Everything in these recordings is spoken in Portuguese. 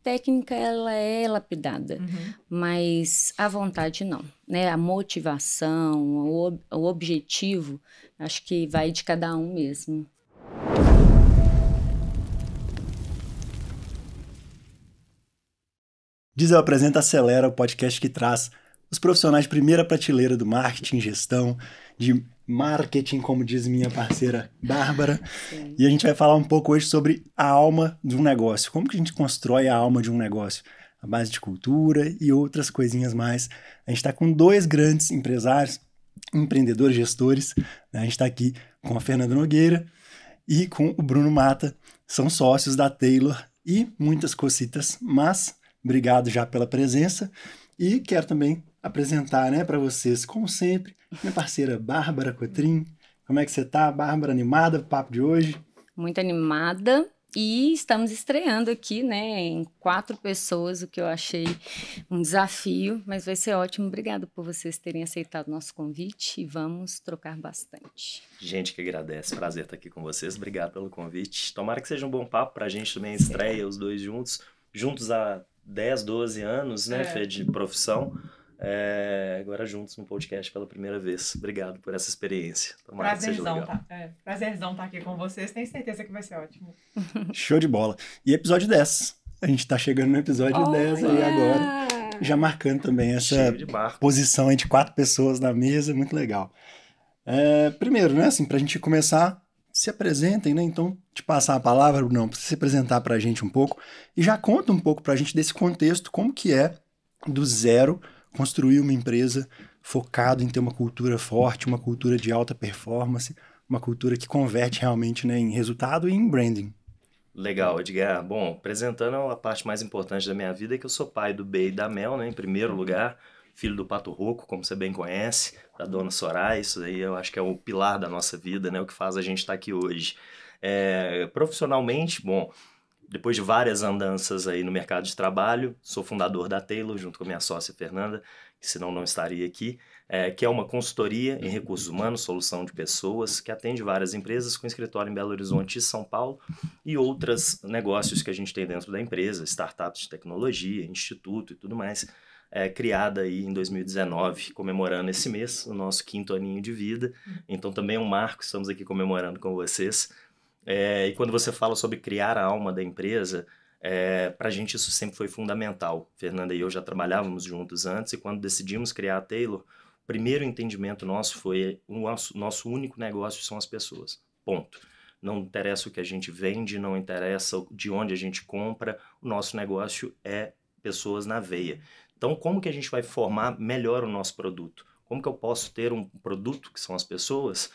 técnica, ela é lapidada, mas a vontade não, né? A motivação, o objetivo, acho que vai de cada um mesmo. Diesel Apresenta Acelera, o podcast que traz os profissionais de primeira prateleira do marketing, gestão, de marketing, como diz minha parceira Bárbara. Sim. E a gente vai falar um pouco hoje sobre a alma de um negócio. Como que a gente constrói a alma de um negócio? A base de cultura e outras coisinhas mais. A gente está com 2 grandes empresários, empreendedores, gestores. A gente está aqui com a Fernanda Nogueira e com o Bruno Mata. São sócios da Taylor e muitas cositas, mas obrigado já pela presença. E quero também apresentar, né, para vocês, como sempre, minha parceira Bárbara Cotrim. Como é que você tá, Bárbara? Animada pro papo de hoje? Muito animada. E estamos estreando aqui, né, em 4 pessoas, o que eu achei um desafio, mas vai ser ótimo. Obrigada por vocês terem aceitado o nosso convite e vamos trocar bastante. Gente que agradece, prazer estar aqui com vocês, obrigado pelo convite. Tomara que seja um bom papo pra gente também, estreia os dois juntos há 10, 12 anos, né, Fê, de profissão. Agora juntos no podcast pela primeira vez. Obrigado por essa experiência. Tomara que seja legal. Prazerzão estar aqui com vocês. Tenho certeza que vai ser ótimo. Show de bola. E episódio 10. A gente tá chegando no episódio 10 aí agora. Já marcando também essa posição aí de 4 pessoas na mesa. Muito legal. Primeiro, né, assim, pra gente começar, se apresentem, né? Então, te passar a palavra, não, pra você se apresentar pra gente um pouco. E já conta um pouco pra gente desse contexto, como que é do zero construir uma empresa focado em ter uma cultura forte, uma cultura de alta performance, uma cultura que converte realmente, né, em resultado e em branding. Legal, Edgar. Bom, apresentando a parte mais importante da minha vida é que eu sou pai do B e da Mel, né, em primeiro lugar, filho do Pato Roco, como você bem conhece, da dona Soraya. Isso aí eu acho que é o pilar da nossa vida, né, o que faz a gente estar aqui hoje. Profissionalmente, bom, depois de várias andanças aí no mercado de trabalho, sou fundador da Taylor, junto com a minha sócia Fernanda, que senão não estaria aqui, que é uma consultoria em recursos humanos, solução de pessoas, que atende várias empresas com escritório em Belo Horizonte e São Paulo, e outros negócios que a gente tem dentro da empresa, startups de tecnologia, instituto e tudo mais, criada aí em 2019, comemorando esse mês, o nosso 5º aninho de vida. Então também é um marco, estamos aqui comemorando com vocês. E quando você fala sobre criar a alma da empresa, para a gente isso sempre foi fundamental. Fernanda e eu já trabalhávamos juntos antes, e quando decidimos criar a Taylor, o primeiro entendimento nosso foi o nosso único negócio são as pessoas. Ponto. Não interessa o que a gente vende, não interessa de onde a gente compra, o nosso negócio é pessoas na veia. Então, como que a gente vai formar melhor o nosso produto? Como que eu posso ter um produto, que são as pessoas,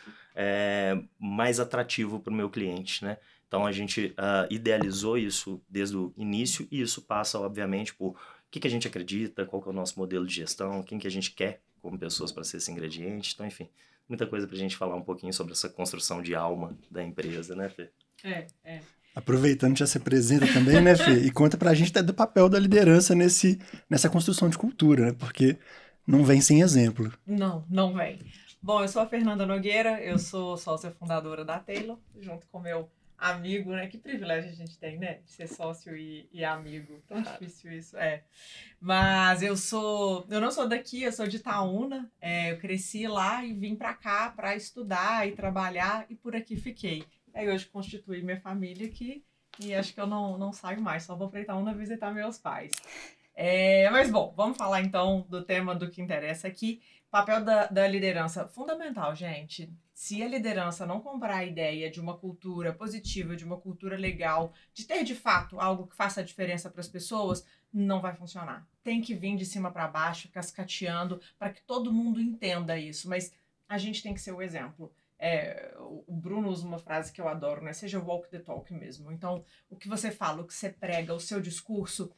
mais atrativo para o meu cliente, né? Então, a gente idealizou isso desde o início, e isso passa, obviamente, por o que a gente acredita, qual que é o nosso modelo de gestão, quem que a gente quer como pessoas para ser esse ingrediente. Então, enfim, muita coisa para a gente falar um pouquinho sobre essa construção de alma da empresa, né, Fê? Aproveitando, já se apresenta também, né, Fê? E conta pra gente do papel da liderança nessa construção de cultura, né? Porque não vem sem exemplo. Não vem. Bom, eu sou a Fernanda Nogueira, eu sou sócia fundadora da Taylor, junto com meu amigo, né? Que privilégio a gente tem, né? De ser sócio e amigo. Tão difícil isso, Mas eu não sou daqui, eu sou de Itaúna. Eu cresci lá e vim pra cá pra estudar e trabalhar, e por aqui fiquei. Aí hoje constituí minha família aqui e acho que eu não saio mais, só vou pra Itaúna visitar meus pais. Mas bom, vamos falar então do tema do que interessa aqui. Papel da liderança, fundamental, gente. Se a liderança não comprar a ideia de uma cultura positiva, de uma cultura legal, de ter de fato algo que faça a diferença para as pessoas, não vai funcionar. Tem que vir de cima para baixo, cascateando, para que todo mundo entenda isso. Mas a gente tem que ser o exemplo. O Bruno usa uma frase que eu adoro, né? Seja walk the talk mesmo. Então, o que você fala, o que você prega, o seu discurso,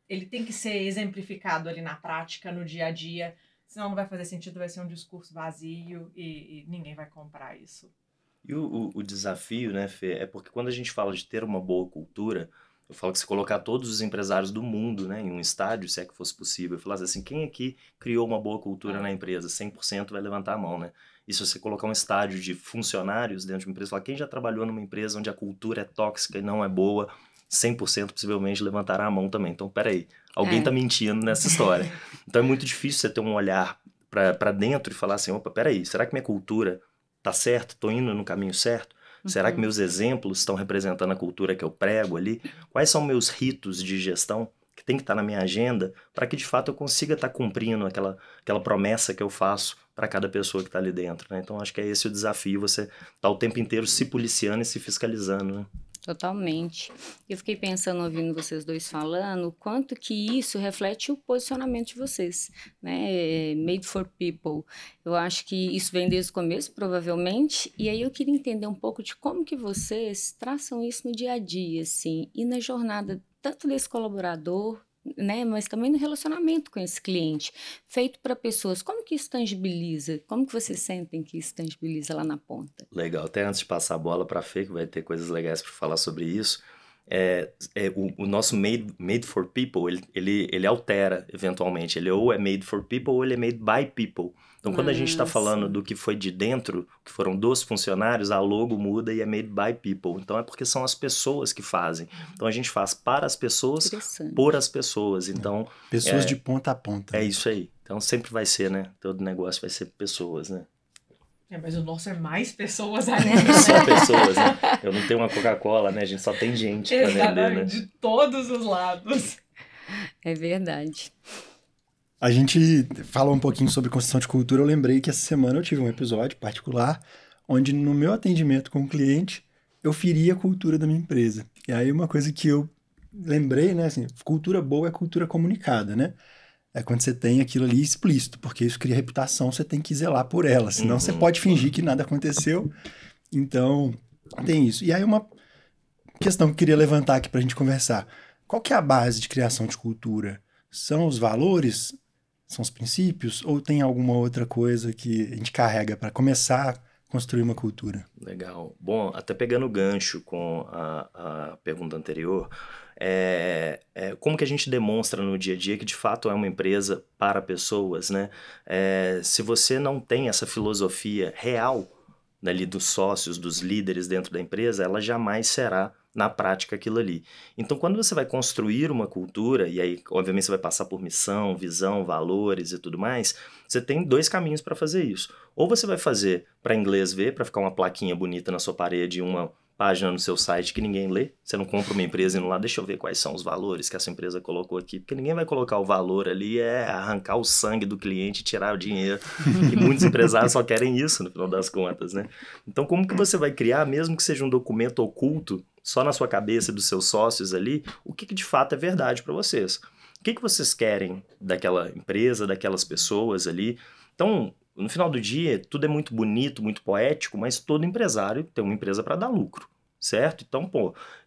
ele tem que ser exemplificado ali na prática, no dia a dia. Senão não vai fazer sentido, vai ser um discurso vazio e ninguém vai comprar isso. E o desafio, né, Fê, é porque quando a gente fala de ter uma boa cultura, eu falo que se colocar todos os empresários do mundo, né, em um estádio, se é que fosse possível, eu falar assim, quem aqui criou uma boa cultura na empresa? 100% vai levantar a mão, né? E se você colocar um estádio de funcionários dentro de uma empresa, falar quem já trabalhou numa empresa onde a cultura é tóxica e não é boa, 100% possivelmente levantará a mão também. Então, peraí, alguém tá mentindo nessa história. Então é muito difícil você ter um olhar para dentro e falar assim, opa, peraí, será que minha cultura tá certa? Tô indo no caminho certo? Será que meus exemplos estão representando a cultura que eu prego ali? Quais são meus ritos de gestão que tem que estar na minha agenda para que de fato eu consiga estar cumprindo aquela promessa que eu faço para cada pessoa que está ali dentro, né? Então acho que é esse o desafio, você tá o tempo inteiro se policiando e se fiscalizando, né? Totalmente. Eu fiquei pensando, ouvindo vocês dois falando, o quanto que isso reflete o posicionamento de vocês, né? Made for people. Eu acho que isso vem desde o começo, provavelmente, e aí eu queria entender um pouco de como que vocês traçam isso no dia a dia, assim, e na jornada tanto desse colaborador, né, mas também no relacionamento com esse cliente, feito para pessoas. Como que isso tangibiliza? Como que vocês sentem que isso tangibiliza lá na ponta? Legal. Até antes de passar a bola para a Fê, que vai ter coisas legais para falar sobre isso, o nosso made for people, ele altera eventualmente. Ele ou é made for people ou ele é made by people. Então, quando a gente está falando do que foi de dentro, que foram dos funcionários, a logo muda e é made by people. Então, é porque são as pessoas que fazem. Então, a gente faz para as pessoas, por as pessoas. Então, pessoas de ponta a ponta. É isso aí. Então, sempre vai ser, né? Todo negócio vai ser pessoas, né? Mas o nosso é mais pessoas ainda. Só pessoas, né? Eu não tenho uma Coca-Cola, né? A gente só tem gente para vender, né? De todos os lados. É verdade. A gente falou um pouquinho sobre construção de cultura. Eu lembrei que essa semana eu tive um episódio particular onde no meu atendimento com o cliente eu feri a cultura da minha empresa. E aí uma coisa que eu lembrei, né? Assim, cultura boa é cultura comunicada, né? É quando você tem aquilo ali explícito, porque isso cria reputação, você tem que zelar por ela, senão você pode fingir que nada aconteceu. Então, tem isso. E aí uma questão que eu queria levantar aqui pra gente conversar. Qual que é a base de criação de cultura? São os valores? São os princípios? Ou tem alguma outra coisa que a gente carrega para começar a construir uma cultura? Legal. Bom, até pegando o gancho com a pergunta anterior, como que a gente demonstra no dia a dia que de fato é uma empresa para pessoas, né? Se você não tem essa filosofia real ali dos sócios, dos líderes dentro da empresa, ela jamais será na prática aquilo ali. Então, quando você vai construir uma cultura, e aí, obviamente, você vai passar por missão, visão, valores e tudo mais, você tem dois caminhos para fazer isso. Ou você vai fazer para inglês ver, para ficar uma plaquinha bonita na sua parede, uma página no seu site que ninguém lê. Você não compra uma empresa indo lá, deixa eu ver quais são os valores que essa empresa colocou aqui, porque ninguém vai colocar o valor ali, arrancar o sangue do cliente e tirar o dinheiro. E muitos empresários só querem isso, no final das contas, né? Então, como que você vai criar, mesmo que seja um documento oculto, só na sua cabeça e dos seus sócios ali, o que de fato é verdade para vocês? O que vocês querem daquela empresa, daquelas pessoas ali? Então, no final do dia, tudo é muito bonito, muito poético, mas todo empresário tem uma empresa para dar lucro, certo? Então,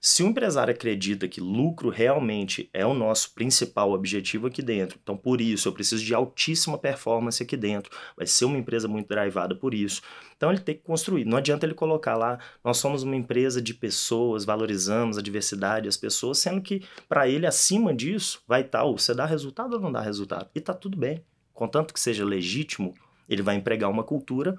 se o empresário acredita que lucro realmente é o nosso principal objetivo aqui dentro, então por isso eu preciso de altíssima performance aqui dentro, vai ser uma empresa muito drivada por isso. Então ele tem que construir, não adianta ele colocar lá, nós somos uma empresa de pessoas, valorizamos a diversidade, as pessoas, sendo que para ele acima disso vai estar, você dá resultado ou não dá resultado? E tá tudo bem, contanto que seja legítimo, ele vai empregar uma cultura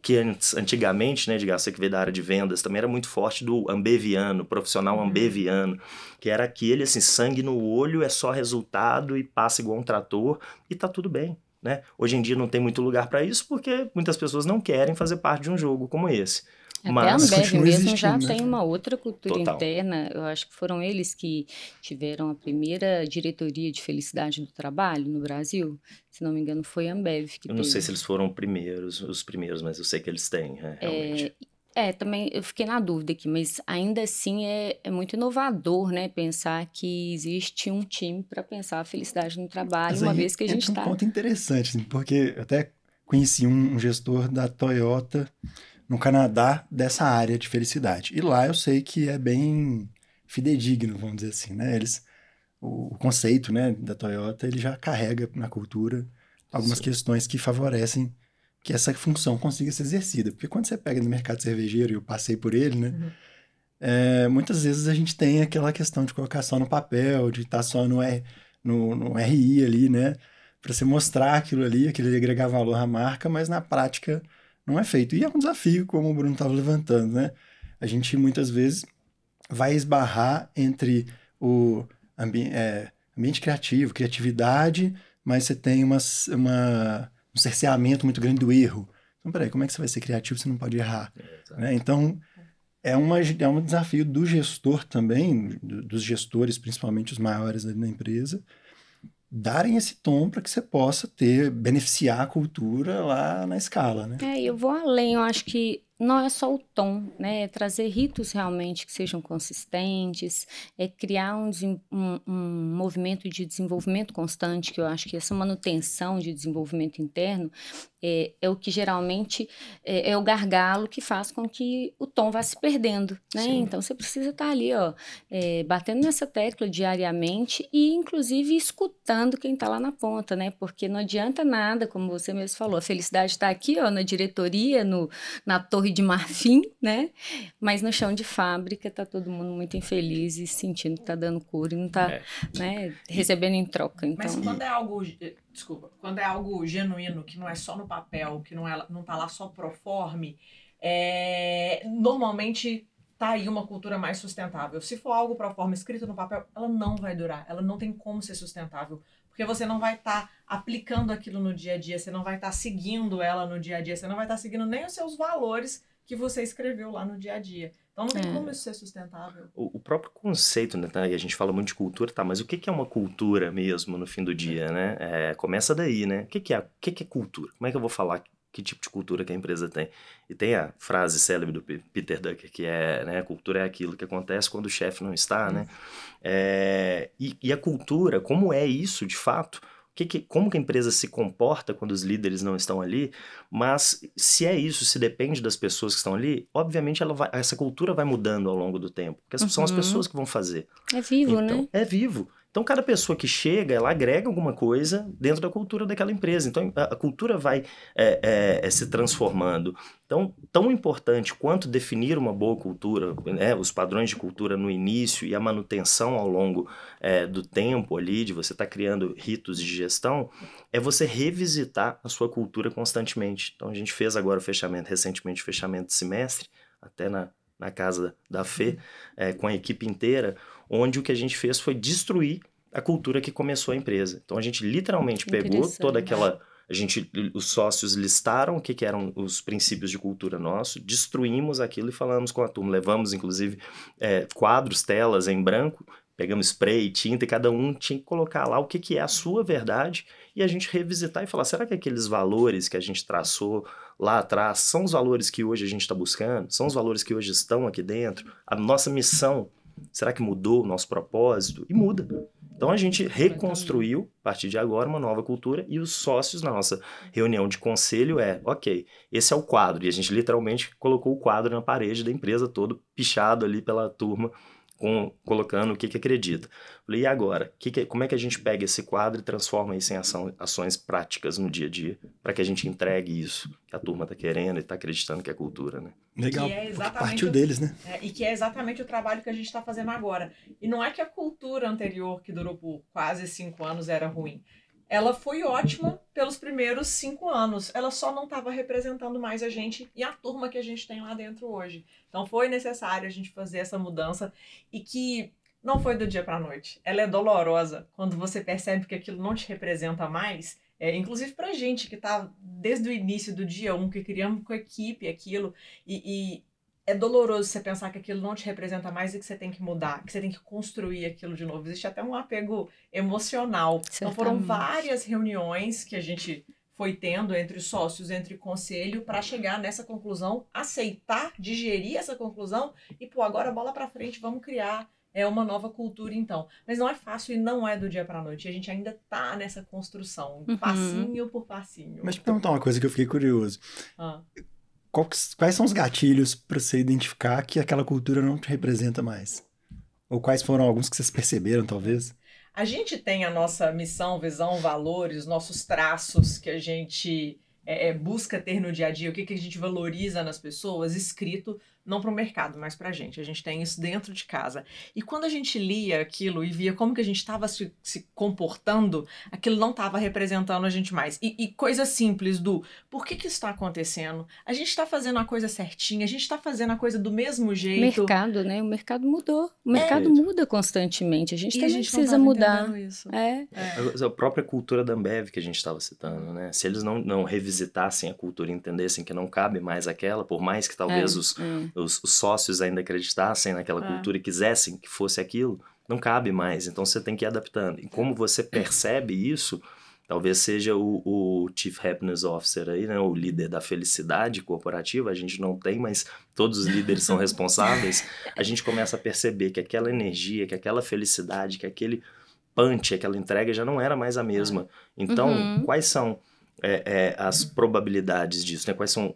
que antigamente, né, você que veio da área de vendas, também era muito forte do ambeviano, profissional ambeviano, que era aquele, assim, sangue no olho, é só resultado e passa igual um trator e tá tudo bem, né? Hoje em dia não tem muito lugar para isso porque muitas pessoas não querem fazer parte de um jogo como esse. Mas a Ambev mesmo já né? tem uma outra cultura Total. interna. Eu acho que foram eles que tiveram a primeira diretoria de felicidade do trabalho no Brasil. Se não me engano, foi a Ambev que Eu não sei se eles foram os primeiros, mas eu sei que eles têm, realmente. Também eu fiquei na dúvida aqui, mas ainda assim é muito inovador, né? Pensar que existe um time para pensar a felicidade no trabalho, Mas uma aí vez que a gente entra um ponto interessante, assim, porque eu até conheci um gestor da Toyota no Canadá dessa área de felicidade. E lá eu sei que é bem fidedigno, vamos dizer assim, né? O conceito, né, da Toyota, ele já carrega na cultura algumas questões que favorecem que essa função consiga ser exercida. Porque quando você pega no mercado cervejeiro, e eu passei por ele, né? Muitas vezes a gente tem aquela questão de colocar só no papel, de estar só no RI ali, né? Para você mostrar aquilo ali, aquele agregar valor à marca, mas na prática não é feito. E é um desafio, como o Bruno estava levantando, né? A gente muitas vezes vai esbarrar entre o ambiente criativo, criatividade, mas você tem um cerceamento muito grande do erro. Então, peraí, como é que você vai ser criativo se você não pode errar? Né? Então, é um desafio do gestor também, dos gestores, principalmente os maiores ali na empresa, darem esse tom para que você possa beneficiar a cultura lá na escala, né? Eu vou além, eu acho que não é só o tom, né? É trazer ritos realmente que sejam consistentes, é criar um movimento de desenvolvimento constante, que eu acho que essa manutenção de desenvolvimento interno é o que geralmente é o gargalo que faz com que o tom vá se perdendo, né? Sim. Então você precisa estar ali, batendo nessa tecla diariamente e inclusive escutando quem está lá na ponta, né? Porque não adianta nada, como você mesmo falou, a felicidade está aqui, na diretoria, na torre de marfim, né? Mas no chão de fábrica tá todo mundo muito infeliz e sentindo que tá dando cura e não tá, né, recebendo em troca. Então... Mas quando é algo genuíno, que não é só no papel, que não tá lá só pro forme, normalmente tá aí uma cultura mais sustentável. Se for algo pro forma escrito no papel, ela não vai durar, ela não tem como ser sustentável. Porque você não vai estar aplicando aquilo no dia a dia, você não vai estar seguindo ela no dia a dia, você não vai estar seguindo nem os seus valores que você escreveu lá no dia a dia. Então não tem como isso ser sustentável. O próprio conceito, né, e a gente fala muito de cultura, tá, mas o que é uma cultura mesmo no fim do dia, né? Começa daí, né? O que é cultura? Como é que eu vou falar que tipo de cultura que a empresa tem? E tem a frase célebre do Peter Drucker, que né, cultura é aquilo que acontece quando o chefe não está, né? E a cultura, como é isso de fato? Como que a empresa se comporta quando os líderes não estão ali, mas se é isso, se depende das pessoas que estão ali, obviamente essa cultura vai mudando ao longo do tempo, porque são as pessoas que vão fazer. É vivo, então, né? É vivo. Então, cada pessoa que chega, ela agrega alguma coisa dentro da cultura daquela empresa. Então, a cultura vai se transformando. Então, tão importante quanto definir uma boa cultura, né, os padrões de cultura no início e a manutenção ao longo do tempo ali, de você estar criando ritos de gestão, é você revisitar a sua cultura constantemente. Então, a gente fez agora recentemente o fechamento de semestre, até na casa da Fê, com a equipe inteira, onde o que a gente fez foi destruir a cultura que começou a empresa. Então, a gente literalmente pegou toda aquela... Os sócios listaram o que eram os princípios de cultura nosso, destruímos aquilo e falamos com a turma. Levamos, inclusive, quadros, telas em branco, pegamos spray, tinta, e cada um tinha que colocar lá o que é a sua verdade e a gente revisitar e falar, será que aqueles valores que a gente traçou lá atrás são os valores que hoje a gente está buscando? São os valores que hoje estão aqui dentro? A nossa missão, será que mudou o nosso propósito? E muda. Então a gente reconstruiu, a partir de agora, uma nova cultura e os sócios na nossa reunião de conselho ok, esse é o quadro. E a gente literalmente colocou o quadro na parede da empresa todo, pichado ali pela turma, colocando o que acredita. Falei, e agora? Como é que a gente pega esse quadro e transforma isso em ações práticas no dia a dia, para que a gente entregue isso que a turma está querendo e está acreditando que é cultura, né? Legal, partiu deles, né? E que é exatamente o trabalho que a gente está fazendo agora. E não é que a cultura anterior, que durou por quase 5 anos, era ruim. Ela foi ótima pelos primeiros 5 anos. Ela só não estava representando mais a gente e a turma que a gente tem lá dentro hoje. Então foi necessário a gente fazer essa mudança e que não foi do dia para a noite. Ela é dolorosa quando você percebe que aquilo não te representa mais. Inclusive pra gente que tá desde o início do dia 1, que criamos com a equipe aquilo e é doloroso você pensar que aquilo não te representa mais e que você tem que mudar, que você tem que construir aquilo de novo. Existe até um apego emocional. Certamente. Então foram várias reuniões que a gente foi tendo entre os sócios, entre o conselho, para chegar nessa conclusão, aceitar, digerir essa conclusão e, agora bola para frente, vamos criar uma nova cultura, então. Mas não é fácil e não é do dia para a noite. A gente ainda tá nessa construção, passinho por passinho. Mas te perguntar uma coisa que eu fiquei curioso. Quais são os gatilhos para você identificar que aquela cultura não te representa mais? Ou quais foram alguns que vocês perceberam, talvez? A gente tem a nossa missão, visão, valores, nossos traços que a gente busca ter no dia a dia, o que a gente valoriza nas pessoas, escrito não para o mercado, mas para a gente tem isso dentro de casa. E quando a gente lia aquilo e via como que a gente estava se comportando, aquilo não estava representando a gente mais. E coisas simples do por que isso está acontecendo? A gente está fazendo a coisa certinha, a gente está fazendo a coisa do mesmo jeito. Mercado, né? O mercado mudou. O mercado muda constantemente. A gente também precisa mudar. Isso. A própria cultura da Ambev que a gente estava citando, né? Se eles não revisitassem a cultura e entendessem que não cabe mais aquela, por mais que talvez os sócios ainda acreditassem naquela cultura e quisessem que fosse aquilo, não cabe mais. Então você tem que ir adaptando. E como você percebe isso, talvez seja o Chief Happiness Officer aí, né? O líder da felicidade corporativa. A gente não tem, mas todos os líderes são responsáveis. A gente começa a perceber que aquela energia, que aquela felicidade, que aquele punch, aquela entrega já não era mais a mesma. Então, quais são as probabilidades disso, né? Quais são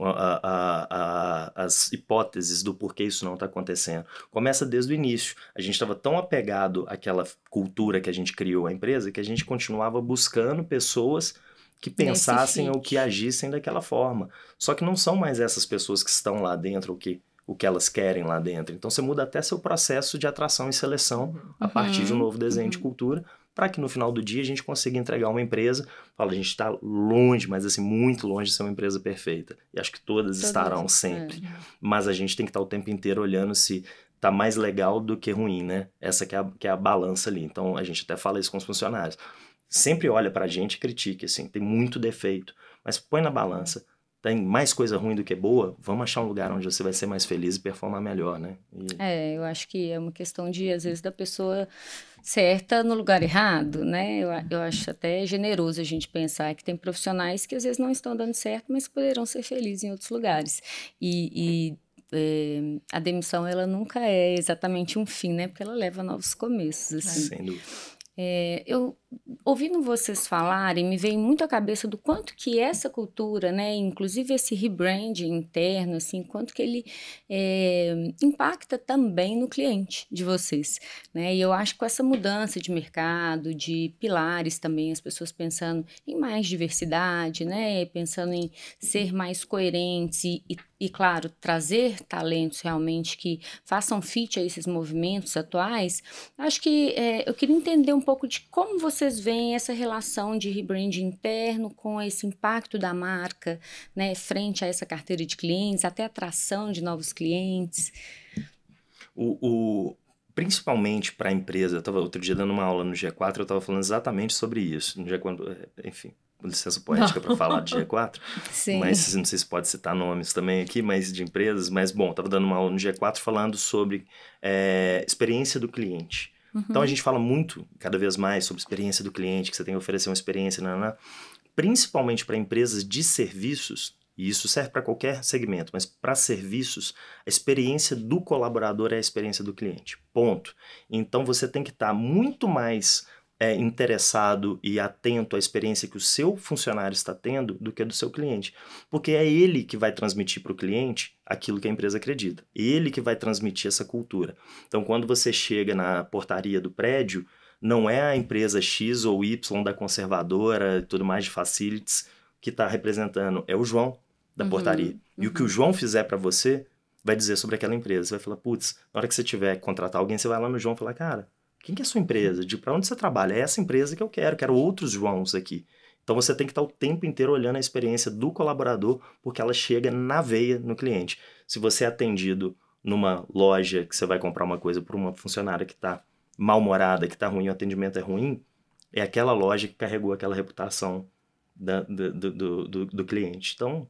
as hipóteses do porquê isso não está acontecendo? Começa desde o início. A gente estava tão apegado àquela cultura que a gente criou a empresa que a gente continuava buscando pessoas que pensassem ou que agissem daquela forma. Só que não são mais essas pessoas que estão lá dentro o que elas querem lá dentro. Então você muda até seu processo de atração e seleção a partir de um novo desenho de cultura, para que no final do dia a gente consiga entregar uma empresa. A gente está longe, mas assim, muito longe de ser uma empresa perfeita. E acho que todas estarão sempre. Mas a gente tem que estar o tempo inteiro olhando se tá mais legal do que ruim, né? Essa que é a balança ali. Então a gente até fala isso com os funcionários. Sempre olha pra gente e critique, assim, tem muito defeito. Mas põe na balança. Tem mais coisa ruim do que boa, vamos achar um lugar onde você vai ser mais feliz e performar melhor, né? Eu acho que é uma questão de, às vezes, da pessoa certa no lugar errado, né? Eu acho até generoso a gente pensar que tem profissionais que às vezes não estão dando certo, mas poderão ser felizes em outros lugares. A demissão, ela nunca é exatamente um fim, né? Porque ela leva a novos começos, assim. Sem dúvida. Eu, ouvindo vocês falarem, me veio muito à cabeça do quanto que essa cultura, né, inclusive esse rebranding interno, assim, quanto que ele impacta também no cliente de vocês, né? E eu acho que com essa mudança de mercado, de pilares também, as pessoas pensando em mais diversidade, né, pensando em ser mais coerentes e, claro, trazer talentos realmente que façam fit a esses movimentos atuais. Acho que eu queria entender um pouco de como vocês veem essa relação de rebranding interno com esse impacto da marca, né, frente a essa carteira de clientes, até atração de novos clientes. Principalmente para a empresa, eu estava outro dia dando uma aula no G4, eu estava falando exatamente sobre isso. No G4, enfim, com licença poética para falar de G4, Sim. Mas não sei se pode citar nomes também aqui, mas de empresas, mas bom, estava dando uma aula no G4 falando sobre experiência do cliente. Então a gente fala muito, cada vez mais, sobre experiência do cliente, que você tem que oferecer uma experiência, principalmente para empresas de serviços, e isso serve para qualquer segmento, mas para serviços, a experiência do colaborador é a experiência do cliente, ponto. Então você tem que estar muito mais interessado e atento à experiência que o seu funcionário está tendo do que a do seu cliente. Porque é ele que vai transmitir para o cliente aquilo que a empresa acredita. Ele que vai transmitir essa cultura. Então, quando você chega na portaria do prédio, não é a empresa X ou Y da conservadora e tudo mais de facilities que está representando, é o João da portaria. E o que o João fizer para você vai dizer sobre aquela empresa. Você vai falar, putz, na hora que você tiver que contratar alguém, você vai lá no João e falar, cara, quem que é a sua empresa? Para onde você trabalha? É essa empresa que eu quero outros Joãos aqui. Então você tem que estar o tempo inteiro olhando a experiência do colaborador, porque ela chega na veia no cliente. Se você é atendido numa loja que você vai comprar uma coisa por uma funcionária que está mal-humorada, que está ruim, o atendimento é ruim, é aquela loja que carregou aquela reputação do cliente. Então,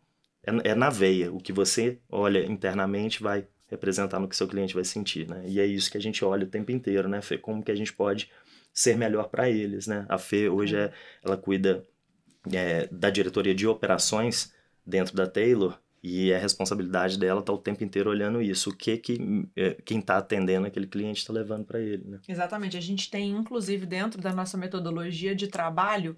é na veia. O que você olha internamente vai representar no que seu cliente vai sentir, né? E é isso que a gente olha o tempo inteiro, né, Fê? Como que a gente pode ser melhor para eles, né? A Fê hoje ela cuida da diretoria de operações dentro da Taylor e a responsabilidade dela tá o tempo inteiro olhando isso, o que quem está atendendo aquele cliente está levando para ele, né? Exatamente. A gente tem, inclusive, dentro da nossa metodologia de trabalho,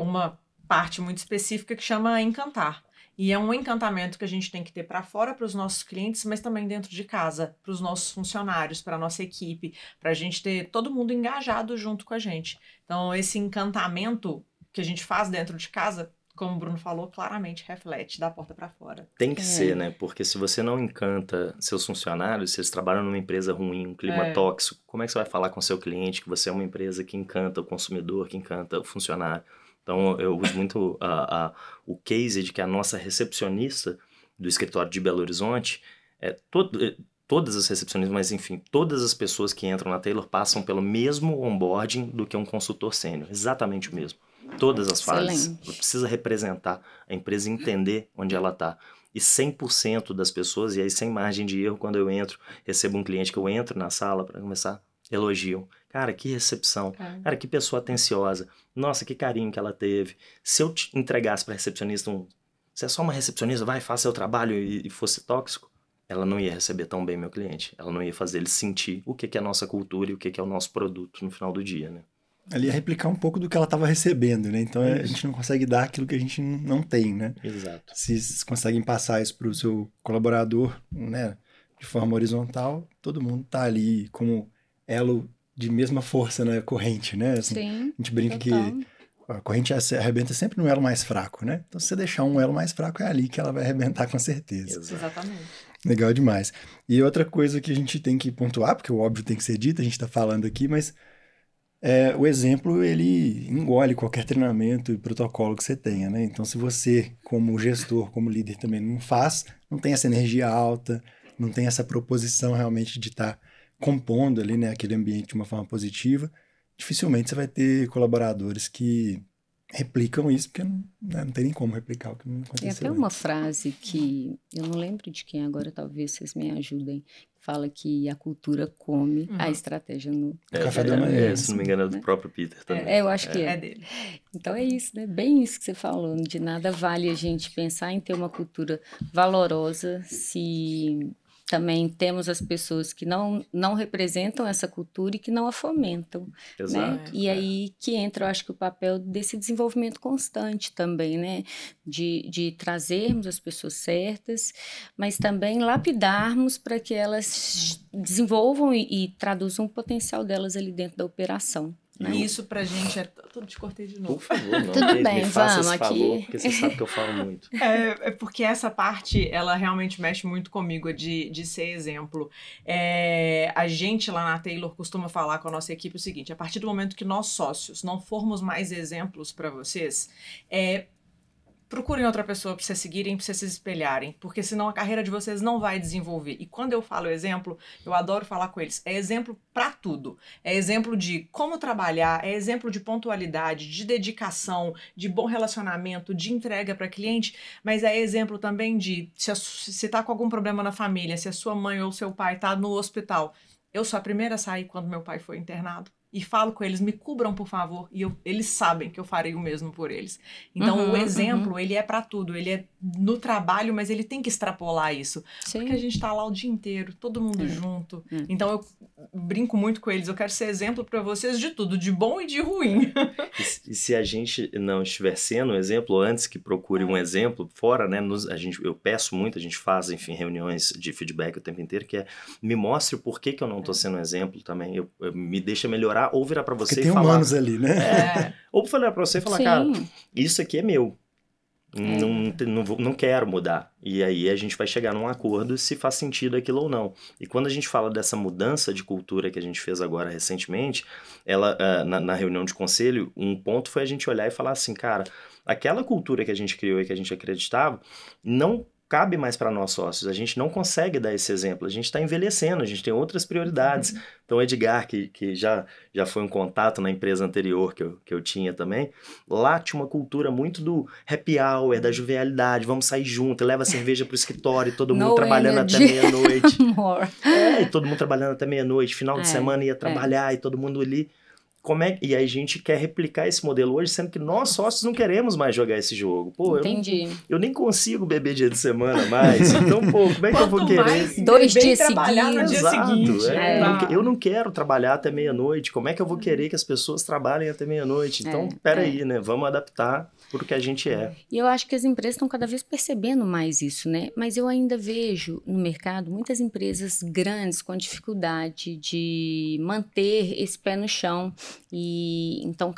uma parte muito específica que chama Encantar. E é um encantamento que a gente tem que ter para fora, para os nossos clientes, mas também dentro de casa, para os nossos funcionários, para a nossa equipe, para a gente ter todo mundo engajado junto com a gente. Então, esse encantamento que a gente faz dentro de casa como o Bruno falou, claramente reflete da porta para fora. Tem que ser, né? Porque se você não encanta seus funcionários, se eles trabalham numa empresa ruim, um clima tóxico, como é que você vai falar com seu cliente que você é uma empresa que encanta o consumidor, que encanta o funcionário? Então, eu uso muito o case de que a nossa recepcionista do escritório de Belo Horizonte, todas as recepcionistas, mas enfim, todas as pessoas que entram na Taylor passam pelo mesmo onboarding do que um consultor sênior, exatamente o mesmo. Todas as fases. Precisa representar a empresa, entender onde ela está. E 100% das pessoas, e aí sem margem de erro, quando eu entro, recebo um cliente que eu entro na sala para começar, elogiam. Cara, que recepção. Cara, que pessoa atenciosa. Nossa, que carinho que ela teve. Se eu te entregasse para recepcionista você é só uma recepcionista, vai, faça seu trabalho e fosse tóxico, ela não ia receber tão bem meu cliente. Ela não ia fazer ele sentir o que é a nossa cultura e o que é o nosso produto no final do dia, né? Ali é replicar um pouco do que ela estava recebendo, né? Então a gente não consegue dar aquilo que a gente não tem, né? Exato. Se vocês conseguem passar isso para o seu colaborador, né? De forma horizontal, todo mundo está ali como elo de mesma força na corrente, né? Assim, Sim, a gente brinca total. que a corrente arrebenta sempre no elo mais fraco, né? Então se você deixar um elo mais fraco, é ali que ela vai arrebentar com certeza. Exatamente. Legal demais. E outra coisa que a gente tem que pontuar, porque o óbvio tem que ser dito, a gente está falando aqui, mas o exemplo, ele engole qualquer treinamento e protocolo que você tenha, né? Então, se você, como gestor, como líder também não tem essa energia alta, não tem essa proposição realmente de estar compondo ali, né, aquele ambiente de uma forma positiva, dificilmente você vai ter colaboradores que replicam isso, porque não tem nem como replicar o que não aconteceu. Tem até uma frase que eu não lembro de quem agora, talvez vocês me ajudem, fala que a cultura come a estratégia no café da manhã. Se não me engano, é do próprio Peter também. Eu acho que é. É dele. Então é isso, né? Bem isso que você falou. De nada vale a gente pensar em ter uma cultura valorosa se também temos as pessoas que não representam essa cultura e que não a fomentam. Exato. Né? E aí que entra, eu acho que o papel desse desenvolvimento constante também, né? De trazermos as pessoas certas, mas também lapidarmos para que elas desenvolvam e traduzam o potencial delas ali dentro da operação. Né? E isso pra gente é... Tudo te cortei de novo. Por favor, não. Tudo bem, me faça vamos esse favor, aqui. porque você sabe que eu falo muito. É porque essa parte, ela realmente mexe muito comigo, de ser exemplo. A gente lá na Taylor costuma falar com a nossa equipe o seguinte: a partir do momento que nós sócios não formos mais exemplos para vocês, procurem outra pessoa para vocês seguirem, para vocês se espelharem, porque senão a carreira de vocês não vai desenvolver. E quando eu falo exemplo, eu adoro falar com eles. É exemplo para tudo. É exemplo de como trabalhar, é exemplo de pontualidade, de dedicação, de bom relacionamento, de entrega para cliente, mas é exemplo também de se tá com algum problema na família, se a sua mãe ou seu pai tá no hospital. Eu sou a primeira a sair quando meu pai foi internado. E falo com eles, me cubram, por favor. E eles sabem que eu farei o mesmo por eles. Então, o exemplo, ele é para tudo. Ele é no trabalho, mas ele tem que extrapolar isso. Sim. Porque a gente tá lá o dia inteiro, todo mundo junto. Então, eu brinco muito com eles. Eu quero ser exemplo para vocês de tudo, de bom e de ruim. E se a gente não estiver sendo exemplo, antes que procure um exemplo fora, né? Eu peço muito, a gente faz, enfim, reuniões de feedback o tempo inteiro, que é me mostre o porquê que eu não tô sendo um exemplo também. Me deixa melhorar. Ou virar pra você porque e tem falar... humanos ali, né? Ou virar pra você e falar, Sim. cara, isso aqui é meu. Não quero mudar. E aí a gente vai chegar num acordo se faz sentido aquilo ou não. E quando a gente fala dessa mudança de cultura que a gente fez agora recentemente, na reunião de conselho, um ponto foi a gente olhar e falar assim, cara, aquela cultura que a gente criou e que a gente acreditava, não cabe mais para nós sócios, a gente não consegue dar esse exemplo, a gente está envelhecendo, a gente tem outras prioridades. Então o Edgar, que já foi um contato na empresa anterior que eu tinha também, lá tinha uma cultura muito do happy hour, da jovialidade, vamos sair junto, leva cerveja pro escritório, todo mundo trabalhando até meia-noite. E todo mundo trabalhando até meia-noite, final de semana ia trabalhar e todo mundo ali. E aí a gente quer replicar esse modelo hoje, sendo que nós sócios não queremos mais jogar esse jogo. Pô, eu nem consigo beber dia de semana mais. Então, pô, como é que eu vou querer? 2 dias trabalhar no dia seguinte. Eu não quero trabalhar até meia-noite. Como é que eu vou querer que as pessoas trabalhem até meia-noite? Então, peraí, né? Vamos adaptar pro que a gente é. E eu acho que as empresas estão cada vez percebendo mais isso, né? Mas eu ainda vejo no mercado muitas empresas grandes com dificuldade de manter esse pé no chão. E então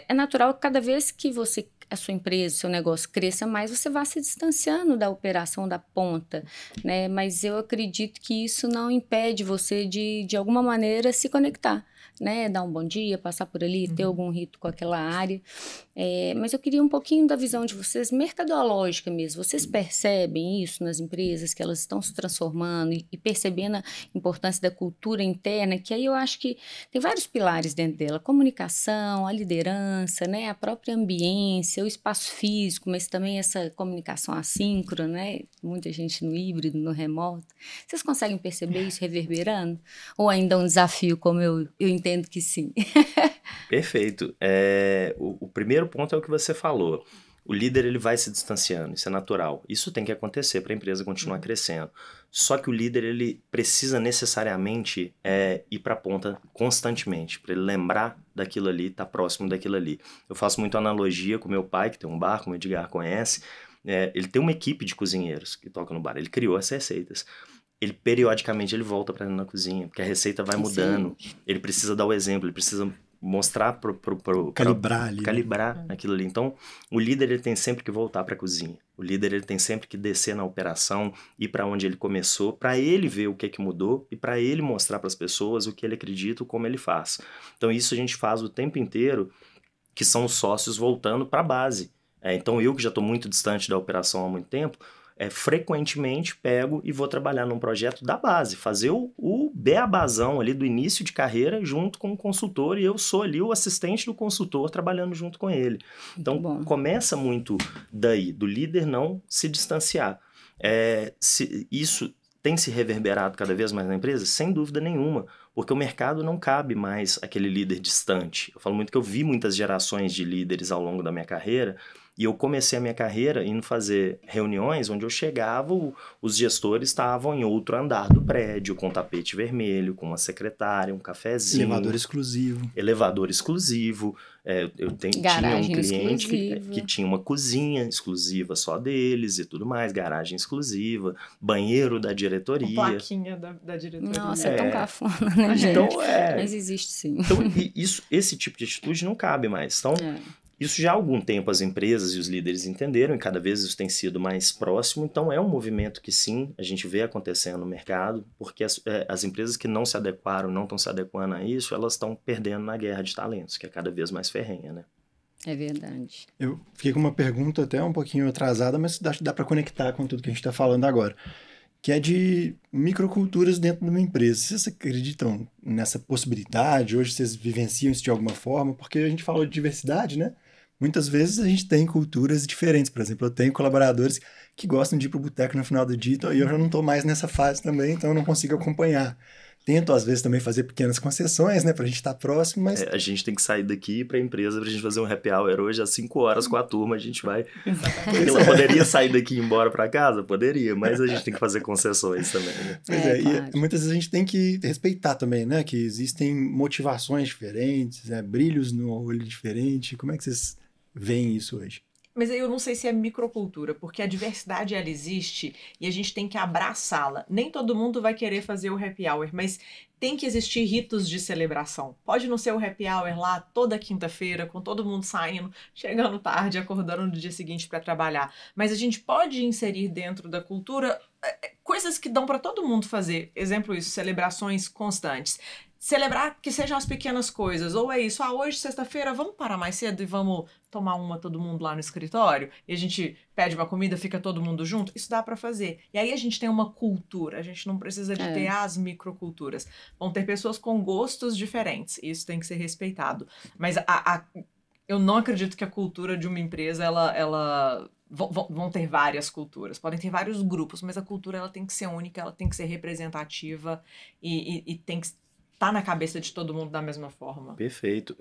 é natural que cada vez que você a sua empresa, o seu negócio cresça mais, você vai se distanciando da operação da ponta, né? Mas eu acredito que isso não impede você de alguma maneira se conectar, né? Dar um bom dia, passar por ali, ter algum rito com aquela área. Mas eu queria um pouquinho da visão de vocês, mercadológica mesmo. Vocês percebem isso nas empresas, que elas estão se transformando e percebendo a importância da cultura interna, que aí eu acho que tem vários pilares dentro dela: comunicação, a liderança, né? A própria ambiência, o espaço físico, mas também essa comunicação assíncrona, né? Muita gente no híbrido, no remoto. Vocês conseguem perceber isso reverberando? Ou ainda é um desafio, como eu entendo que sim? Perfeito. O primeiro ponto é o que você falou. O líder ele vai se distanciando, isso é natural. Isso tem que acontecer para a empresa continuar crescendo. Só que o líder ele precisa necessariamente ir para a ponta constantemente, para ele lembrar daquilo ali, estar próximo daquilo ali. Eu faço muito analogia com meu pai, que tem um bar, como o Edgar conhece. Ele tem uma equipe de cozinheiros que tocam no bar, ele criou essas receitas. Ele periodicamente ele volta para dentro da cozinha, porque a receita vai mudando. Sim. Ele precisa dar o exemplo, ele precisa mostrar calibrar aquilo ali. Então, o líder ele tem sempre que voltar para a cozinha. O líder ele tem sempre que descer na operação, ir para onde ele começou, para ele ver o que mudou e para ele mostrar para as pessoas o que ele acredita, como ele faz. Então, isso a gente faz o tempo inteiro, que são os sócios voltando para a base. Então, eu que já estou muito distante da operação há muito tempo, frequentemente pego e vou trabalhar num projeto da base, fazer o beabazão ali do início de carreira junto com o consultor, e eu sou ali o assistente do consultor trabalhando junto com ele. Então, começa muito daí, do líder não se distanciar. Isso tem se reverberado cada vez mais na empresa? Sem dúvida nenhuma, porque o mercado não cabe mais aquele líder distante. Eu falo muito que eu vi muitas gerações de líderes ao longo da minha carreira, e eu comecei a minha carreira indo fazer reuniões onde eu chegava, os gestores estavam em outro andar do prédio, com tapete vermelho, com uma secretária, um cafezinho. Elevador exclusivo. Tinha um cliente que tinha uma cozinha exclusiva só deles e tudo mais, garagem exclusiva, banheiro da diretoria. Uma plaquinha da diretoria. Nossa, é tão cafona, né, gente? Então, mas existe sim. Então, esse tipo de atitude não cabe mais. Então, isso já há algum tempo as empresas e os líderes entenderam, e cada vez isso tem sido mais próximo. Então, é um movimento que sim, a gente vê acontecendo no mercado, porque as empresas que não se adequaram, não estão se adequando a isso, elas estão perdendo na guerra de talentos, que é cada vez mais ferrenha, né? É verdade. Eu fiquei com uma pergunta até um pouquinho atrasada, mas dá para conectar com tudo que a gente está falando agora, que é de microculturas dentro de uma empresa. Vocês acreditam nessa possibilidade? Hoje vocês vivenciam isso de alguma forma? Porque a gente falou de diversidade, né? Muitas vezes a gente tem culturas diferentes. Por exemplo, eu tenho colaboradores que gostam de ir para o boteco no final do dia, e eu já não estou mais nessa fase também, então eu não consigo acompanhar. Tento, às vezes, também fazer pequenas concessões, né, pra gente estar próximo, mas... a gente tem que sair daqui pra empresa pra gente fazer um happy hour hoje às 5 horas com a turma, a gente vai... Ela poderia sair daqui e ir embora pra casa? Poderia, mas a gente tem que fazer concessões também, né? Pois e muitas vezes a gente tem que respeitar também, né, que existem motivações diferentes, brilhos no olho diferente. Como é que vocês veem isso hoje? Mas eu não sei se é microcultura, porque a diversidade ela existe e a gente tem que abraçá-la. Nem todo mundo vai querer fazer o happy hour, mas tem que existir ritos de celebração. Pode não ser o happy hour lá toda quinta-feira, com todo mundo saindo, chegando tarde, acordando no dia seguinte para trabalhar. Mas a gente pode inserir dentro da cultura coisas que dão para todo mundo fazer. Exemplo isso, celebrações constantes. Celebrar que sejam as pequenas coisas. Ou é isso, hoje, sexta-feira, vamos parar mais cedo e vamos tomar todo mundo lá no escritório? E a gente pede uma comida, fica todo mundo junto? Isso dá pra fazer. E aí a gente tem uma cultura, a gente não precisa de ter as microculturas. Vão ter pessoas com gostos diferentes, isso tem que ser respeitado. Mas eu não acredito que a cultura de uma empresa, vão ter várias culturas, podem ter vários grupos, mas a cultura ela tem que ser única, ela tem que ser representativa e tem que tá na cabeça de todo mundo da mesma forma. Perfeito.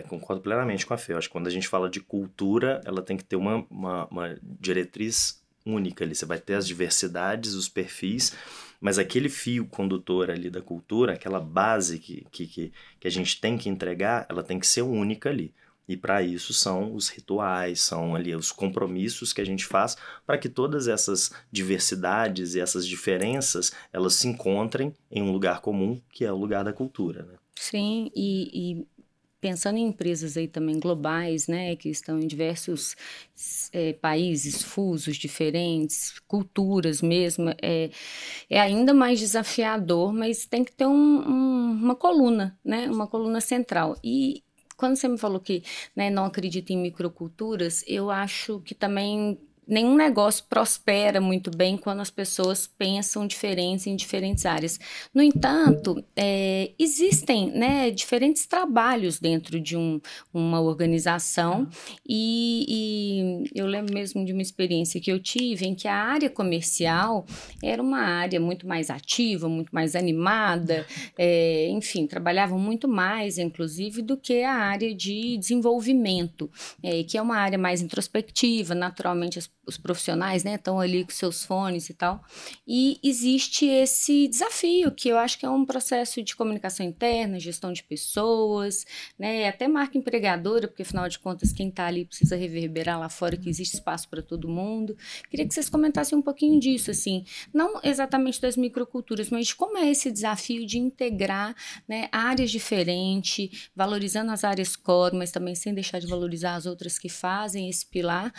Concordo plenamente com a Fê. Eu acho que quando a gente fala de cultura, ela tem que ter uma diretriz única ali. Você vai ter as diversidades, os perfis, mas aquele fio condutor ali da cultura, aquela base que a gente tem que entregar, ela tem que ser única ali. E para isso são os rituais, são ali os compromissos que a gente faz para que todas essas diversidades e essas diferenças, elas se encontrem em um lugar comum, que é o lugar da cultura, né? Sim, e pensando em empresas aí também globais, né, que estão em diversos países, fusos diferentes, culturas mesmo, é ainda mais desafiador, mas tem que ter uma coluna, né, uma coluna central. E quando você me falou que, né, não acredita em microculturas, eu acho que também nenhum negócio prospera muito bem quando as pessoas pensam diferentes em diferentes áreas. No entanto, existem, né, diferentes trabalhos dentro de uma organização e eu lembro mesmo de uma experiência que eu tive em que a área comercial era uma área muito mais ativa, muito mais animada, enfim, trabalhavam muito mais, inclusive, do que a área de desenvolvimento, que é uma área mais introspectiva, naturalmente os profissionais, né, estão ali com seus fones e tal, e existe esse desafio, que eu acho que é um processo de comunicação interna, gestão de pessoas, né, até marca empregadora, porque afinal de contas quem está ali precisa reverberar lá fora que existe espaço para todo mundo. Queria que vocês comentassem um pouquinho disso, assim, não exatamente das microculturas, mas de como é esse desafio de integrar, né, áreas diferentes, valorizando as áreas core, mas também sem deixar de valorizar as outras que fazem esse pilar,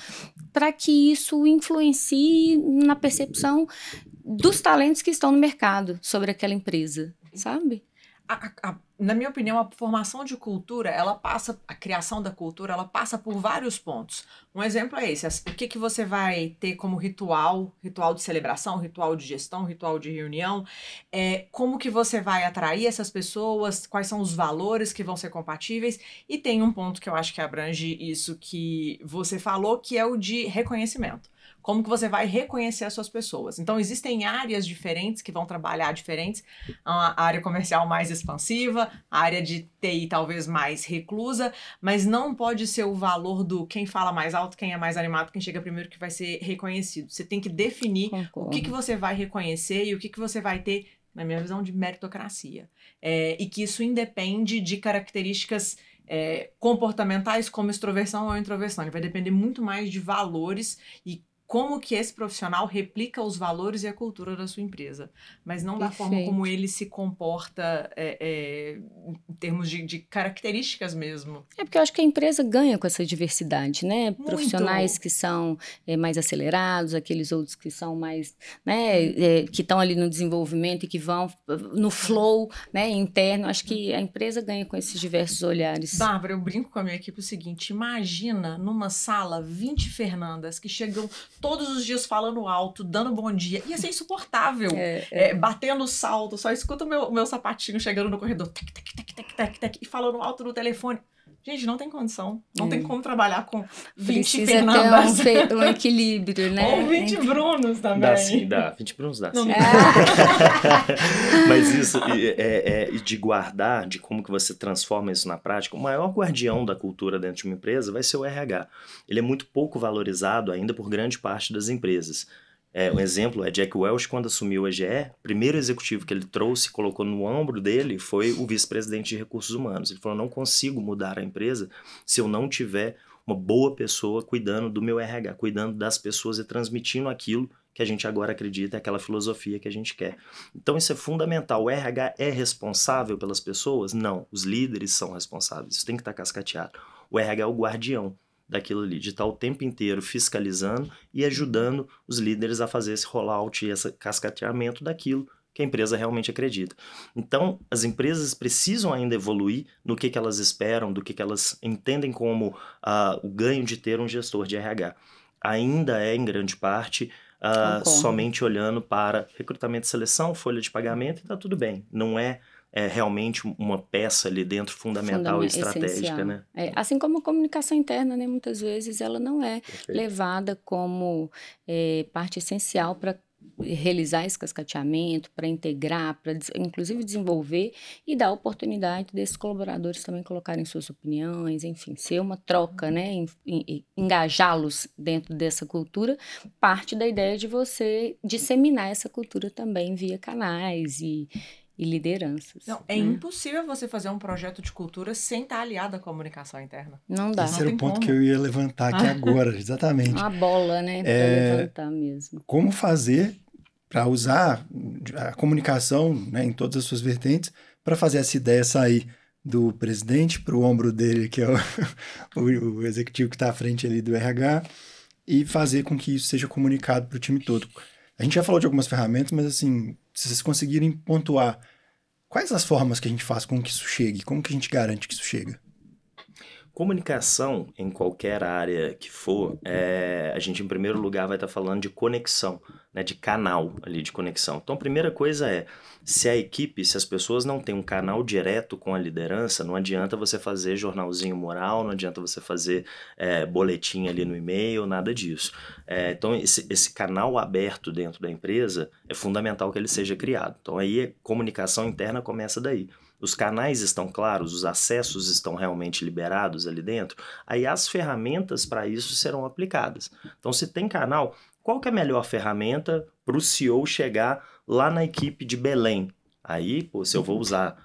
para que isso influencie na percepção dos talentos que estão no mercado sobre aquela empresa, sabe? Na minha opinião, a formação de cultura, a criação da cultura, ela passa por vários pontos. Um exemplo é esse, o que você vai ter como ritual de celebração, ritual de gestão, ritual de reunião, como que você vai atrair essas pessoas, quais são os valores que vão ser compatíveis, e tem um ponto que eu acho que abrange isso que você falou, que é o de reconhecimento. Como que você vai reconhecer as suas pessoas. Então, existem áreas diferentes que vão trabalhar diferentes. A área comercial mais expansiva, a área de TI talvez mais reclusa, mas não pode ser o valor do quem fala mais alto, quem é mais animado, quem chega primeiro que vai ser reconhecido. Você tem que definir o que você vai reconhecer e o que você vai ter, na minha visão, de meritocracia. E que isso independe de características comportamentais como extroversão ou introversão. Ele vai depender muito mais de valores e como que esse profissional replica os valores e a cultura da sua empresa, mas não da forma como ele se comporta em termos de características mesmo. Porque eu acho que a empresa ganha com essa diversidade, né? Muito. Profissionais que são mais acelerados, aqueles outros que são mais, né, que estão ali no desenvolvimento e que vão no flow, né, interno. Acho que a empresa ganha com esses diversos olhares. Bárbara, eu brinco com a minha equipe o seguinte, imagina numa sala 20 Fernandas que chegam todos os dias falando alto, dando bom dia. Ia ser insuportável. Batendo salto, só escuta o meu sapatinho chegando no corredor, tec, tec, tec, tec, tec, tec, e falando alto no telefone. Gente, não tem condição. Não tem como trabalhar com 20 Fernandas. Precisa ter um equilíbrio, né? Ou 20 Brunos também. Dá sim, dá. 20 Brunos dá sim. Mas isso, de guardar, de como que você transforma isso na prática, o maior guardião da cultura dentro de uma empresa vai ser o RH. Ele é muito pouco valorizado ainda por grande parte das empresas. Um exemplo é Jack Welch, quando assumiu o EGE, o primeiro executivo que ele trouxe e colocou no ombro dele foi o vice-presidente de recursos humanos. Ele falou, não consigo mudar a empresa se eu não tiver uma boa pessoa cuidando do meu RH, cuidando das pessoas e transmitindo aquilo que a gente agora acredita, aquela filosofia que a gente quer. Então isso é fundamental. O RH é responsável pelas pessoas? Não. Os líderes são responsáveis. Isso tem que estar cascateado. O RH é o guardião daquilo ali, de estar o tempo inteiro fiscalizando e ajudando os líderes a fazer esse rollout e esse cascateamento daquilo que a empresa realmente acredita. Então, as empresas precisam ainda evoluir no que elas esperam, do que elas entendem como o ganho de ter um gestor de RH. Ainda é, em grande parte, somente olhando para recrutamento e seleção, folha de pagamento, e está tudo bem. Não é realmente uma peça ali dentro fundamental e estratégica, essencial, né? Assim como a comunicação interna, né? Muitas vezes ela não é levada como parte essencial para realizar esse cascateamento, para integrar, para inclusive desenvolver e dar oportunidade desses colaboradores também colocarem suas opiniões, enfim, ser uma troca, né? Engajá-los dentro dessa cultura, parte da ideia de você disseminar essa cultura também via canais e lideranças. Não, é impossível você fazer um projeto de cultura sem estar aliado à comunicação interna. Não dá. Esse era o ponto que eu ia levantar aqui agora, exatamente. Uma bola, né, para levantar mesmo. Como fazer para usar a comunicação, né, em todas as suas vertentes para fazer essa ideia sair do presidente para o ombro dele, que é o executivo que está à frente ali do RH, e fazer com que isso seja comunicado para o time todo. A gente já falou de algumas ferramentas, mas assim, se vocês conseguirem pontuar quais as formas que a gente faz com que isso chegue, como que a gente garante que isso chega? Comunicação, em qualquer área que for, a gente, em primeiro lugar, vai estar falando de conexão, né, de canal ali de conexão. Então, a primeira coisa é, se a equipe, se as pessoas não têm um canal direto com a liderança, não adianta você fazer jornalzinho moral, não adianta você fazer boletim ali no e-mail, nada disso. Então, esse canal aberto dentro da empresa é fundamental que ele seja criado. Então, aí a comunicação interna começa daí. Os canais estão claros, os acessos estão realmente liberados ali dentro, aí as ferramentas para isso serão aplicadas. Então, se tem canal, qual que é a melhor ferramenta para o CEO chegar lá na equipe de Belém? Aí, pô, se eu vou usar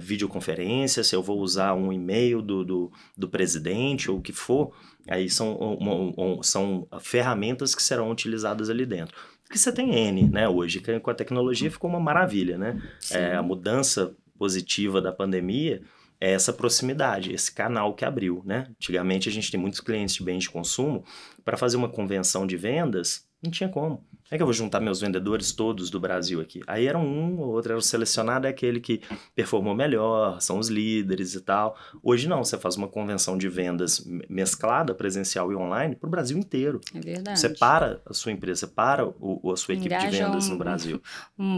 videoconferência, se eu vou usar um e-mail do presidente ou o que for, aí são ferramentas que serão utilizadas ali dentro. Porque você tem N, né, hoje, que com a tecnologia ficou uma maravilha, né? A mudança positiva da pandemia é essa proximidade, esse canal que abriu, né? Antigamente a gente tem muitos clientes de bens de consumo, para fazer uma convenção de vendas, não tinha como. Como é que eu vou juntar meus vendedores todos do Brasil aqui? Aí era um, o outro era o selecionado, é aquele que performou melhor, são os líderes e tal. Hoje não, você faz uma convenção de vendas mesclada, presencial e online, para o Brasil inteiro. É verdade. Você para a sua empresa, você para a sua equipe de vendas no Brasil.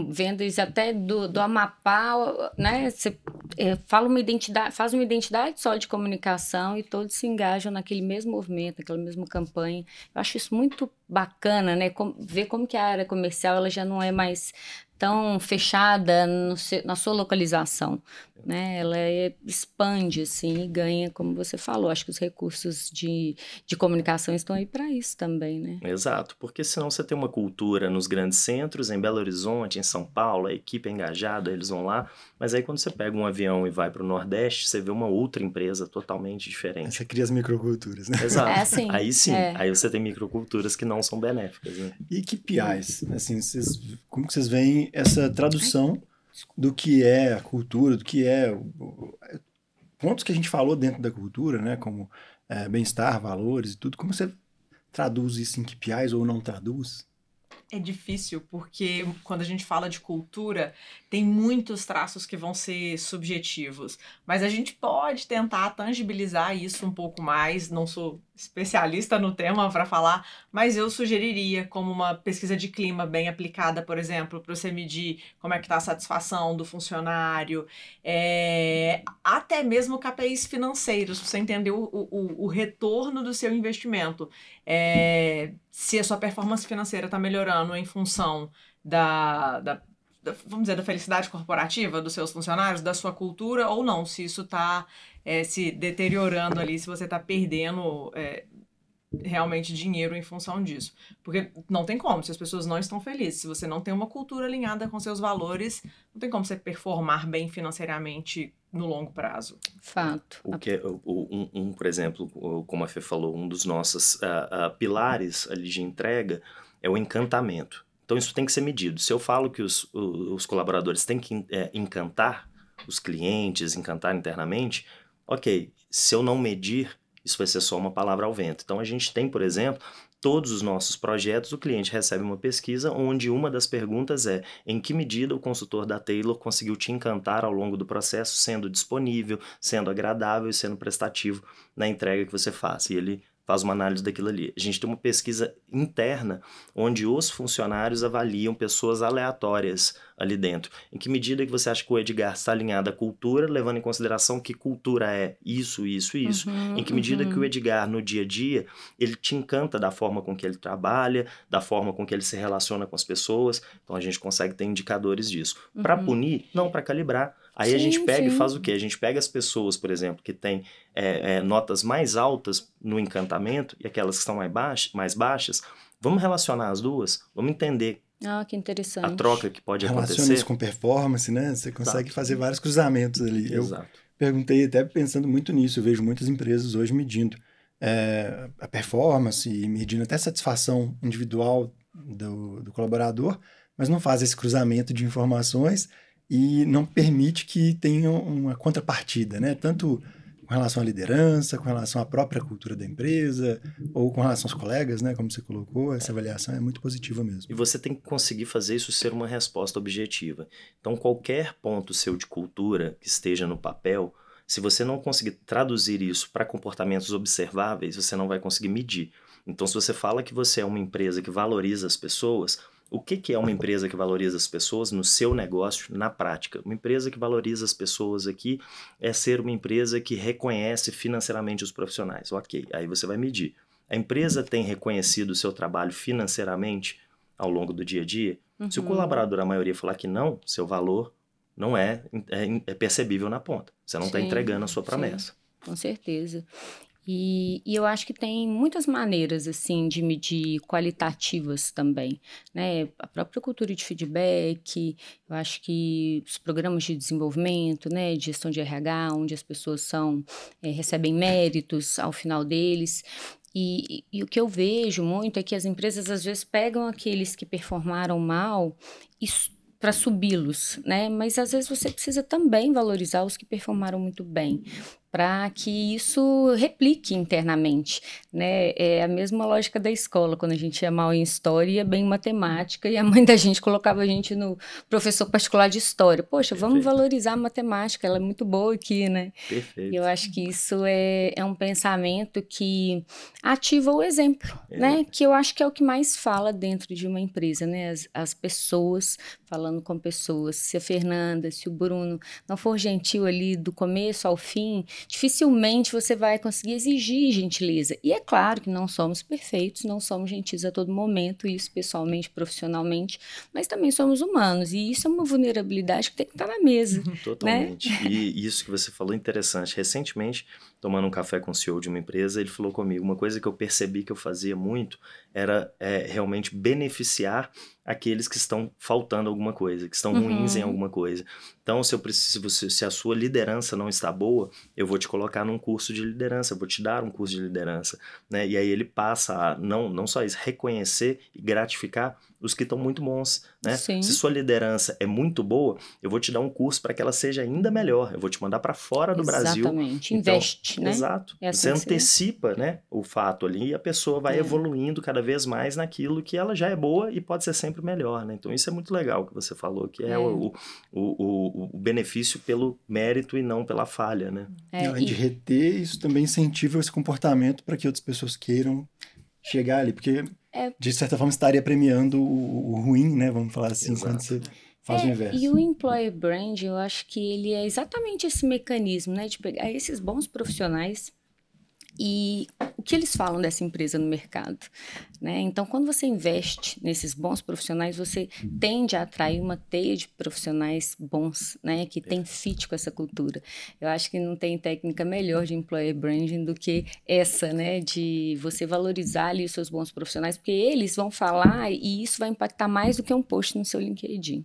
Vendas até do Amapá, né? Você faz uma identidade só de comunicação e todos se engajam naquele mesmo movimento, naquela mesma campanha. Eu acho isso muito bacana, né? Ver como que a área comercial ela já não é mais tão fechada na sua localização, né? Ela expande, assim, e ganha, como você falou. Acho que os recursos de comunicação estão aí para isso também, né? Exato, porque senão você tem uma cultura nos grandes centros, em Belo Horizonte, em São Paulo, a equipe é engajada, eles vão lá, mas aí quando você pega um avião e vai para o Nordeste, você vê uma outra empresa totalmente diferente. Você cria as microculturas, né? Exato. Assim, aí sim, aí você tem microculturas que não são benéficas, né? E KPIs, assim, como que vocês veem essa tradução do que é a cultura, do que é pontos que a gente falou dentro da cultura, né, como bem-estar, valores e tudo, como você traduz isso em KPIs ou não traduz? É difícil, porque quando a gente fala de cultura, tem muitos traços que vão ser subjetivos, mas a gente pode tentar tangibilizar isso um pouco mais. Não sou especialista no tema para falar, mas eu sugeriria como uma pesquisa de clima bem aplicada, por exemplo, para você medir como é que está a satisfação do funcionário, até mesmo KPIs financeiros, para você entender o retorno do seu investimento. Se a sua performance financeira está melhorando em função vamos dizer, da felicidade corporativa dos seus funcionários, da sua cultura ou não, se isso está se deteriorando ali, se você está perdendo realmente dinheiro em função disso. Porque não tem como, se as pessoas não estão felizes, se você não tem uma cultura alinhada com seus valores, não tem como você performar bem financeiramente no longo prazo. Fato. Por exemplo, como a Fê falou, um dos nossos pilares ali de entrega é o encantamento. Então isso tem que ser medido. Se eu falo que os colaboradores têm que encantar os clientes, encantar internamente, ok, se eu não medir, isso vai ser só uma palavra ao vento. Então a gente tem, por exemplo, todos os nossos projetos, o cliente recebe uma pesquisa onde uma das perguntas é: em que medida o consultor da Taylor conseguiu te encantar ao longo do processo, sendo disponível, sendo agradável e sendo prestativo na entrega que você faz? E ele faz uma análise daquilo ali. A gente tem uma pesquisa interna onde os funcionários avaliam pessoas aleatórias ali dentro. Em que medida que você acha que o Edgar está alinhado à cultura, levando em consideração que cultura é isso, isso e isso? Em que medida que o Edgar, no dia a dia, ele te encanta da forma com que ele trabalha, da forma com que ele se relaciona com as pessoas? Então a gente consegue ter indicadores disso. Para punir, não para calibrar. Aí a gente pega e faz o quê? A gente pega as pessoas, por exemplo, que têm notas mais altas no encantamento e aquelas que estão mais baixas, vamos relacionar as duas, vamos entender que interessante. a troca que pode acontecer. Relaciona isso com performance, né? Você consegue fazer vários cruzamentos ali. Exato. Eu perguntei até pensando muito nisso, eu vejo muitas empresas hoje medindo a performance e medindo até a satisfação individual do colaborador, mas não faz esse cruzamento de informações e não permite que tenha uma contrapartida, né? Tanto com relação à liderança, com relação à própria cultura da empresa, ou com relação aos colegas, né? Como você colocou, essa avaliação é muito positiva mesmo. E você tem que conseguir fazer isso ser uma resposta objetiva. Então, qualquer ponto seu de cultura que esteja no papel, se você não conseguir traduzir isso para comportamentos observáveis, você não vai conseguir medir. Então, se você fala que você é uma empresa que valoriza as pessoas, o que é uma empresa que valoriza as pessoas no seu negócio, na prática? Uma empresa que valoriza as pessoas aqui é ser uma empresa que reconhece financeiramente os profissionais. Ok, aí você vai medir. A empresa tem reconhecido o seu trabalho financeiramente ao longo do dia a dia? Se o colaborador, a maioria, falar que não, seu valor não é percebível na ponta. Você não está entregando a sua promessa. Sim, com certeza. E eu acho que tem muitas maneiras, assim, de medir qualitativas também, né? A própria cultura de feedback, eu acho que os programas de desenvolvimento, né? De gestão de RH, onde as pessoas recebem méritos ao final deles. E o que eu vejo muito é que as empresas, às vezes, pegam aqueles que performaram mal e para subi-los, né? Mas, às vezes, você precisa também valorizar os que performaram muito bem, para que isso replique internamente, né? É a mesma lógica da escola, quando a gente ia mal em história, ia bem em matemática, e a mãe da gente colocava a gente no professor particular de história. Poxa, Perfeito. Vamos valorizar a matemática, ela é muito boa aqui, né? Perfeito. E eu acho que isso é um pensamento que ativa o exemplo, né? Que eu acho que é o que mais fala dentro de uma empresa, né? As pessoas, falando com pessoas. Se a Fernanda, se o Bruno não for gentil ali do começo ao fim, dificilmente você vai conseguir exigir gentileza. E é claro que não somos perfeitos, não somos gentis a todo momento, isso pessoalmente, profissionalmente, mas também somos humanos. E isso é uma vulnerabilidade que tem que estar na mesa. Totalmente. Né? E isso que você falou é interessante. Recentemente, tomando um café com o CEO de uma empresa, ele falou comigo, uma coisa que eu percebi que eu fazia muito era realmente beneficiar aqueles que estão faltando alguma coisa, que estão ruins em alguma coisa. Então, se a sua liderança não está boa, eu vou te colocar num curso de liderança, eu vou te dar um curso de liderança, né? E aí ele passa a, não só isso, reconhecer e gratificar os que estão muito bons, né? Sim. Se sua liderança é muito boa, eu vou te dar um curso para que ela seja ainda melhor, eu vou te mandar para fora do Brasil. Exatamente, investe, né? Exato. Você antecipa, né, o fato ali e a pessoa vai evoluindo cada vez mais naquilo que ela já é boa e pode ser sempre melhor, né? Então isso é muito legal que você falou, que é o benefício pelo mérito e não pela falha, né? Além de reter, isso também incentiva esse comportamento para que outras pessoas queiram chegar ali, porque de certa forma estaria premiando o ruim, né? Vamos falar assim, Exato. quando você faz o inverso. E o employer brand, eu acho que ele é exatamente esse mecanismo, né? De pegar esses bons profissionais e o que eles falam dessa empresa no mercado, né? Então, quando você investe nesses bons profissionais, você tende a atrair uma teia de profissionais bons, né? Que tem fit com essa cultura. Eu acho que não tem técnica melhor de employer branding do que essa, né? De você valorizar ali os seus bons profissionais, porque eles vão falar e isso vai impactar mais do que um post no seu LinkedIn.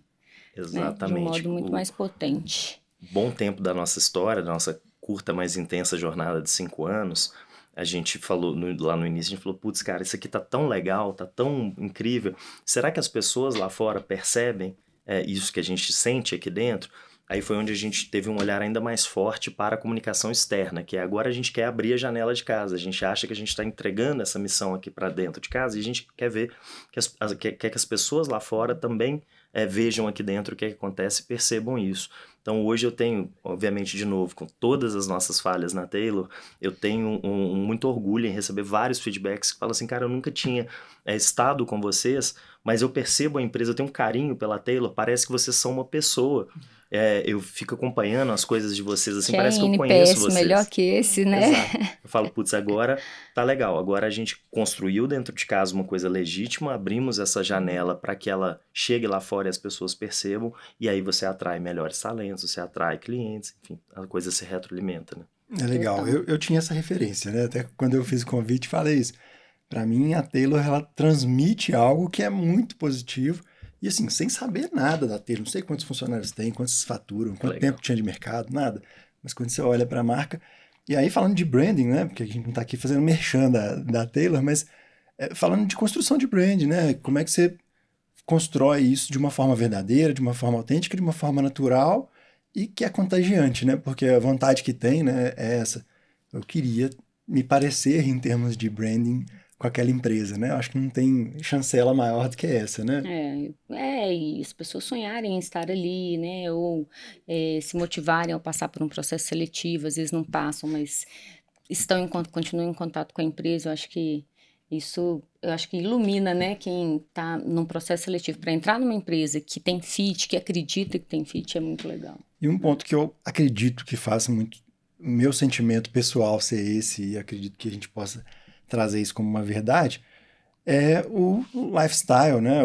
Exatamente. Né? De um modo muito mais potente. Bom tempo da nossa história, da nossa curta, mais intensa jornada de 5 anos, a gente falou, lá no início, a gente falou, putz, cara, isso aqui tá tão legal, tá tão incrível, será que as pessoas lá fora percebem isso que a gente sente aqui dentro? Aí foi onde a gente teve um olhar ainda mais forte para a comunicação externa, que agora a gente quer abrir a janela de casa, a gente acha que a gente está entregando essa missão aqui para dentro de casa e a gente quer ver que as pessoas lá fora também vejam aqui dentro o que acontece e percebam isso. Então hoje eu tenho, obviamente, de novo, com todas as nossas falhas na Taylor, eu tenho muito orgulho em receber vários feedbacks que falam assim, cara, eu nunca tinha estado com vocês, mas eu percebo a empresa, eu tenho um carinho pela Taylor, parece que vocês são uma pessoa. Eu fico acompanhando as coisas de vocês, assim, parece que eu conheço vocês. Melhor que esse, né? Exato. Eu falo, putz, agora tá legal, agora a gente construiu dentro de casa uma coisa legítima, abrimos essa janela para que ela chegue lá fora e as pessoas percebam, e aí você atrai melhores talentos, você atrai clientes, enfim, a coisa se retroalimenta, né? É legal, eu tinha essa referência, né? Até quando eu fiz o convite, falei isso. Para mim, a Taylor, ela transmite algo que é muito positivo, e assim, sem saber nada da Taylor, não sei quantos funcionários tem, quantos faturam, quanto tempo tinha de mercado, nada. Mas quando você olha para a marca... E aí, falando de branding, né? Porque a gente não está aqui fazendo merchan da Taylor, mas falando de construção de brand, né? Como é que você constrói isso de uma forma verdadeira, de uma forma autêntica, de uma forma natural e que é contagiante, né? Porque a vontade que tem, né, é essa. Eu queria me parecer em termos de branding com aquela empresa, né? Eu acho que não tem chancela maior do que essa, né? E as pessoas sonharem em estar ali, né? Ou se motivarem ao passar por um processo seletivo, às vezes não passam, mas continuam em contato com a empresa. Eu acho que isso, ilumina, né, quem está num processo seletivo para entrar numa empresa que tem fit, que acredita que tem fit, é muito legal. E um ponto que eu acredito que faça muito meu sentimento pessoal ser esse, e acredito que a gente possa trazer isso como uma verdade, é o lifestyle, né?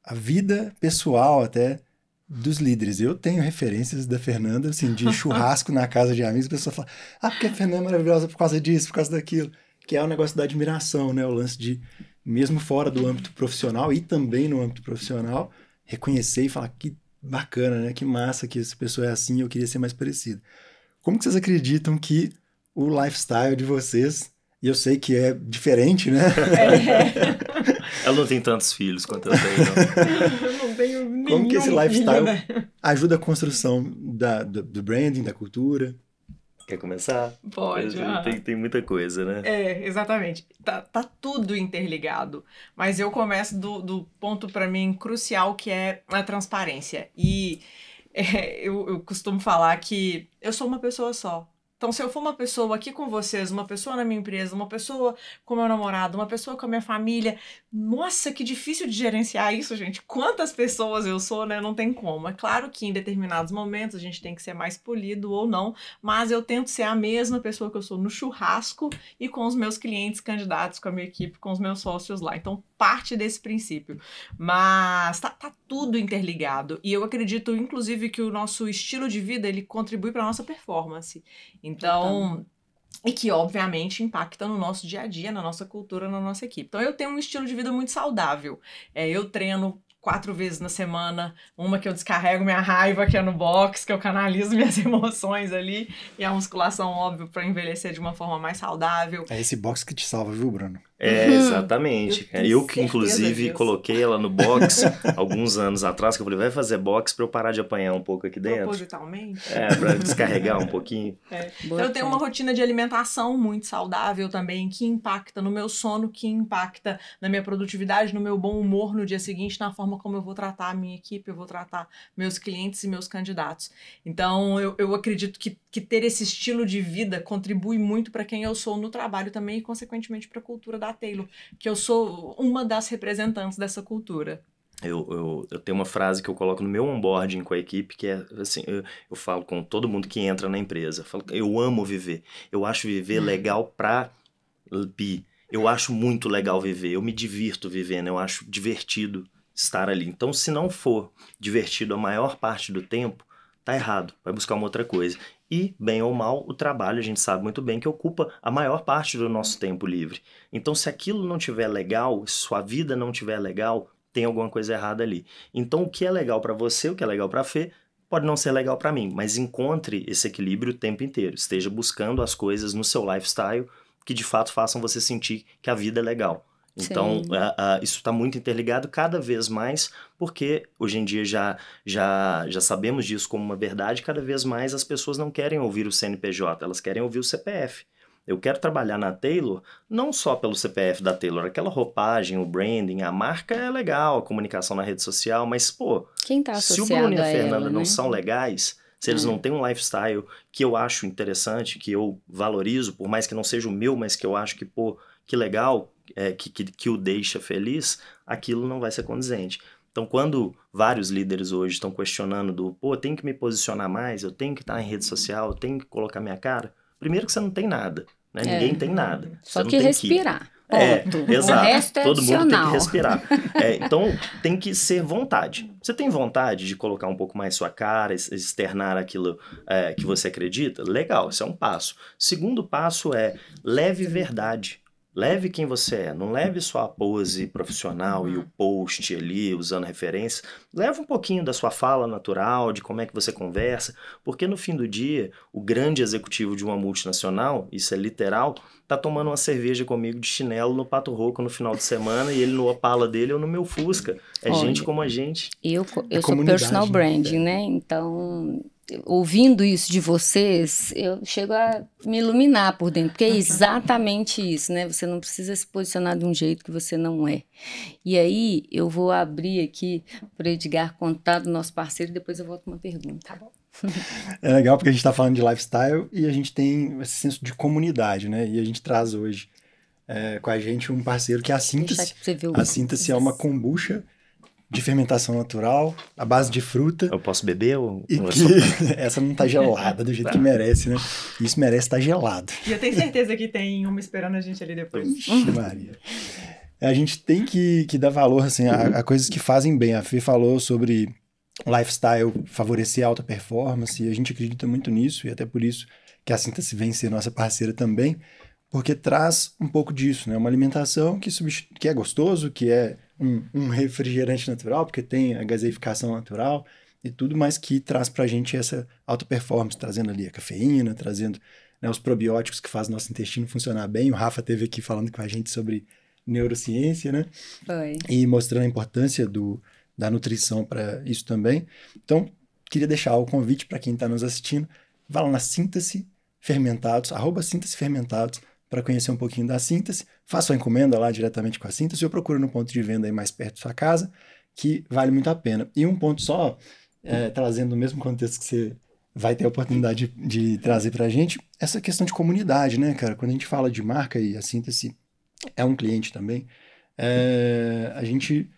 A vida pessoal até dos líderes. Eu tenho referências da Fernanda, assim, de churrasco na casa de amigos, a pessoa fala, porque a Fernanda é maravilhosa por causa disso, por causa daquilo, que é o negócio da admiração, né? O lance de, mesmo fora do âmbito profissional e também no âmbito profissional, reconhecer e falar que bacana, né? Que massa que essa pessoa é assim, eu queria ser mais parecido. Como que vocês acreditam que o lifestyle de vocês, e eu sei que é diferente, né? Ela não tem tantos filhos quanto eu tenho. Eu não tenho nenhum Como que esse lifestyle filho, né? ajuda a construção do branding, da cultura? Quer começar? Pode. Tem muita coisa, né? Exatamente. Tá tudo interligado. Mas eu começo do ponto, para mim, crucial, que é a transparência. E eu costumo falar que eu sou uma pessoa só. Então, se eu for uma pessoa aqui com vocês, uma pessoa na minha empresa, uma pessoa com meu namorado, uma pessoa com a minha família, nossa, que difícil de gerenciar isso, gente. Quantas pessoas eu sou, né? Não tem como. É claro que em determinados momentos a gente tem que ser mais polido ou não, mas eu tento ser a mesma pessoa que eu sou no churrasco e com os meus clientes candidatos, com a minha equipe, com os meus sócios lá. Então, parte desse princípio. Mas tá tudo interligado. E eu acredito, inclusive, que o nosso estilo de vida, ele contribui para a nossa performance. Então, e que obviamente impacta no nosso dia a dia, na nossa cultura, na nossa equipe. Então eu tenho um estilo de vida muito saudável. Eu treino 4 vezes na semana, uma que eu descarrego minha raiva, que é no box, que eu canalizo minhas emoções ali, e a musculação, óbvio, para envelhecer de uma forma mais saudável. É esse box que te salva, viu, Bruno? Exatamente. Eu que, inclusive, coloquei ela no box alguns anos atrás, que eu falei, vai fazer box pra eu parar de apanhar um pouco aqui dentro. Propositalmente. Pra descarregar um pouquinho. Então, eu tenho uma rotina de alimentação muito saudável também, que impacta no meu sono, que impacta na minha produtividade, no meu bom humor no dia seguinte, na forma como eu vou tratar a minha equipe, eu vou tratar meus clientes e meus candidatos. Então, eu acredito que ter esse estilo de vida contribui muito para quem eu sou no trabalho também e, consequentemente, para a cultura da Taylor, que eu sou uma das representantes dessa cultura. Eu tenho uma frase que eu coloco no meu onboarding com a equipe, que é assim, eu falo com todo mundo que entra na empresa, eu falo, eu amo viver, eu acho viver legal pra Pi, eu acho muito legal viver, eu me divirto vivendo, eu acho divertido estar ali. Então, se não for divertido a maior parte do tempo, tá errado, vai buscar uma outra coisa. E, bem ou mal, o trabalho, a gente sabe muito bem que ocupa a maior parte do nosso tempo livre. Então, se aquilo não tiver legal, se sua vida não tiver legal, tem alguma coisa errada ali. Então, o que é legal para você, o que é legal para a Fê, pode não ser legal para mim, mas encontre esse equilíbrio o tempo inteiro. Esteja buscando as coisas no seu lifestyle que, de fato, façam você sentir que a vida é legal. Então, isso está muito interligado cada vez mais, porque hoje em dia já sabemos disso como uma verdade, cada vez mais as pessoas não querem ouvir o CNPJ, elas querem ouvir o CPF. Eu quero trabalhar na Taylor não só pelo CPF da Taylor, aquela roupagem, o branding, a marca é legal, a comunicação na rede social, mas, pô, quem tá se o Bruno e a Fernanda não né? são legais, se eles não têm um lifestyle que eu acho interessante, que eu valorizo, por mais que não seja o meu, mas que eu acho que, pô, que legal, que o deixa feliz, aquilo não vai ser condizente. Então, quando vários líderes hoje estão questionando eu tenho que me posicionar mais, eu tenho que estar em rede social, eu tenho que colocar minha cara, primeiro que você não tem nada, né? Ninguém tem nada. Só você que não tem respirar. Exato. O resto é todo mundo tem que adicional. respirar. Então, tem que ser vontade. Você tem vontade de colocar um pouco mais sua cara, externar aquilo que você acredita? Legal, esse é um passo. Segundo passo é leve verdade. Leve quem você é, não leve só a pose profissional e o post ali, usando referências. Leve um pouquinho da sua fala natural, de como é que você conversa, porque no fim do dia, o grande executivo de uma multinacional, isso é literal, tá tomando uma cerveja comigo de chinelo no Pato Rouco no final de semana e ele no Opala dele ou no meu Fusca. É Olha, gente como a gente. Eu sou personal branding, né? Então, ouvindo isso de vocês, eu chego a me iluminar por dentro, porque é exatamente isso, né? Você não precisa se posicionar de um jeito que você não é. E aí, eu vou abrir aqui para o Edgar contar do nosso parceiro e depois eu volto com uma pergunta. Tá bom. É legal porque a gente está falando de lifestyle e a gente tem esse senso de comunidade, né? E a gente traz hoje com a gente um parceiro que é a Síntese. A Síntese é uma kombucha de fermentação natural, à base de fruta. Eu posso beber ou... Essa não tá gelada do jeito que merece, né? Isso merece estar gelado. E eu tenho certeza que tem uma esperando a gente ali depois. Ixi, Maria. A gente tem que dar valor, assim, a coisas que fazem bem. A Fê falou sobre lifestyle favorecer a alta performance, e a gente acredita muito nisso, e até por isso que a Síntese vem ser nossa parceira também, porque traz um pouco disso, né? Uma alimentação que é gostoso, que é um refrigerante natural, porque tem a gaseificação natural e tudo, mas que traz pra gente essa alta performance, trazendo ali a cafeína, trazendo, né, os probióticos que fazem nosso intestino funcionar bem. O Rafa esteve aqui falando com a gente sobre neurociência, né? Foi. E mostrando a importância da nutrição para isso também. Então, queria deixar o convite para quem está nos assistindo, vá lá na Síntese Fermentados, @Síntese Fermentados, para conhecer um pouquinho da Síntese, faça a encomenda lá diretamente com a Síntese ou procure no ponto de venda aí mais perto da sua casa, que vale muito a pena. E um ponto só, trazendo o mesmo contexto que você vai ter a oportunidade de trazer para a gente, essa questão de comunidade, né, cara? Quando a gente fala de marca, e a Síntese é um cliente também, a gente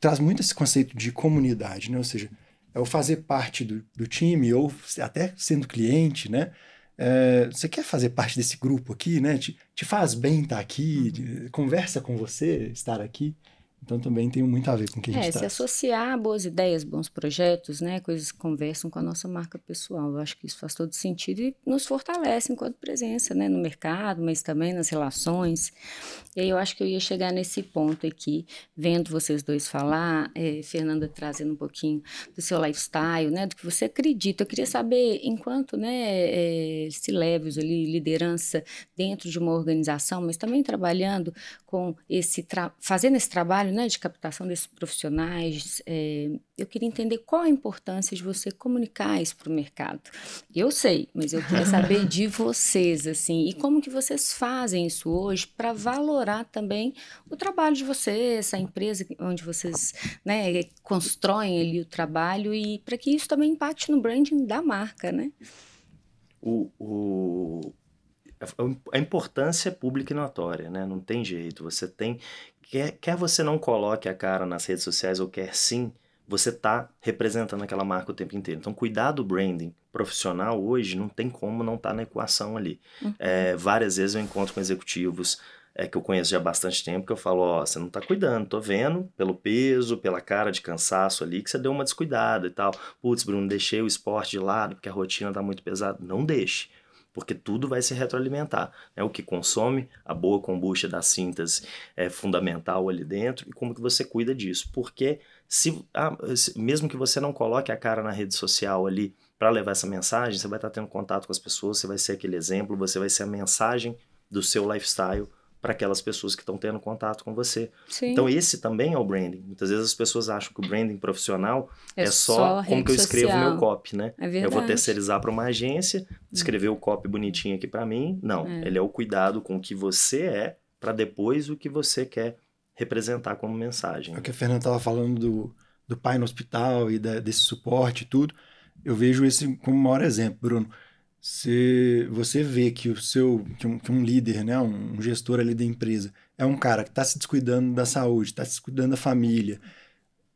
traz muito esse conceito de comunidade, né? Ou seja, é o fazer parte do time, ou até sendo cliente, né? Você quer fazer parte desse grupo aqui, né? Te faz bem estar aqui, conversa com você, estar aqui. Então também tem muito a ver com o que a gente traz. Se associar a boas ideias, bons projetos, né? Coisas que conversam com a nossa marca pessoal. Eu acho que isso faz todo sentido e nos fortalece enquanto presença, né? No mercado, mas também nas relações. E aí eu acho que eu ia chegar nesse ponto aqui, vendo vocês dois falar, Fernanda trazendo um pouquinho do seu lifestyle, né? Do que você acredita. Eu queria saber, enquanto, né, C-levels ali, liderança dentro de uma organização, mas também trabalhando com fazendo esse trabalho, né, de captação desses profissionais, eu queria entender qual a importância de você comunicar isso para o mercado. Eu sei, mas eu queria saber de vocês, assim, e como que vocês fazem isso hoje para valorar também o trabalho de vocês, a empresa onde vocês, né, constroem ali o trabalho, e para que isso também impacte no branding da marca, né? A importância é pública e notória, né? Não tem jeito. Você tem... Quer você não coloque a cara nas redes sociais ou quer sim, você está representando aquela marca o tempo inteiro. Então, cuidar do branding profissional hoje não tem como não estar na equação ali. Várias vezes eu encontro com executivos que eu conheço já há bastante tempo, que eu falo, você não está cuidando, tô vendo pelo peso, pela cara de cansaço ali, que você deu uma descuidada e tal. Putz, Bruno, deixei o esporte de lado porque a rotina está muito pesada. Não deixe, porque tudo vai se retroalimentar. O que consome, a boa kombucha da Síntese é fundamental ali dentro, e como que você cuida disso. Porque mesmo que você não coloque a cara na rede social ali para levar essa mensagem, você vai estar tendo contato com as pessoas, você vai ser aquele exemplo, você vai ser a mensagem do seu lifestyle para aquelas pessoas que estão tendo contato com você. Sim. Então esse também é o branding. Muitas vezes as pessoas acham que o branding profissional é só como que eu escrevo o meu copy, né? Eu vou terceirizar para uma agência, escrever o copy bonitinho aqui para mim. Não, ele é o cuidado com o que você é para depois o que você quer representar como mensagem. É o que a Fernanda estava falando do pai no hospital e desse suporte e tudo. Eu vejo esse como o maior exemplo, Bruno. Você vê que um líder, né, um gestor ali da empresa, é um cara que está se descuidando da saúde, está se descuidando da família,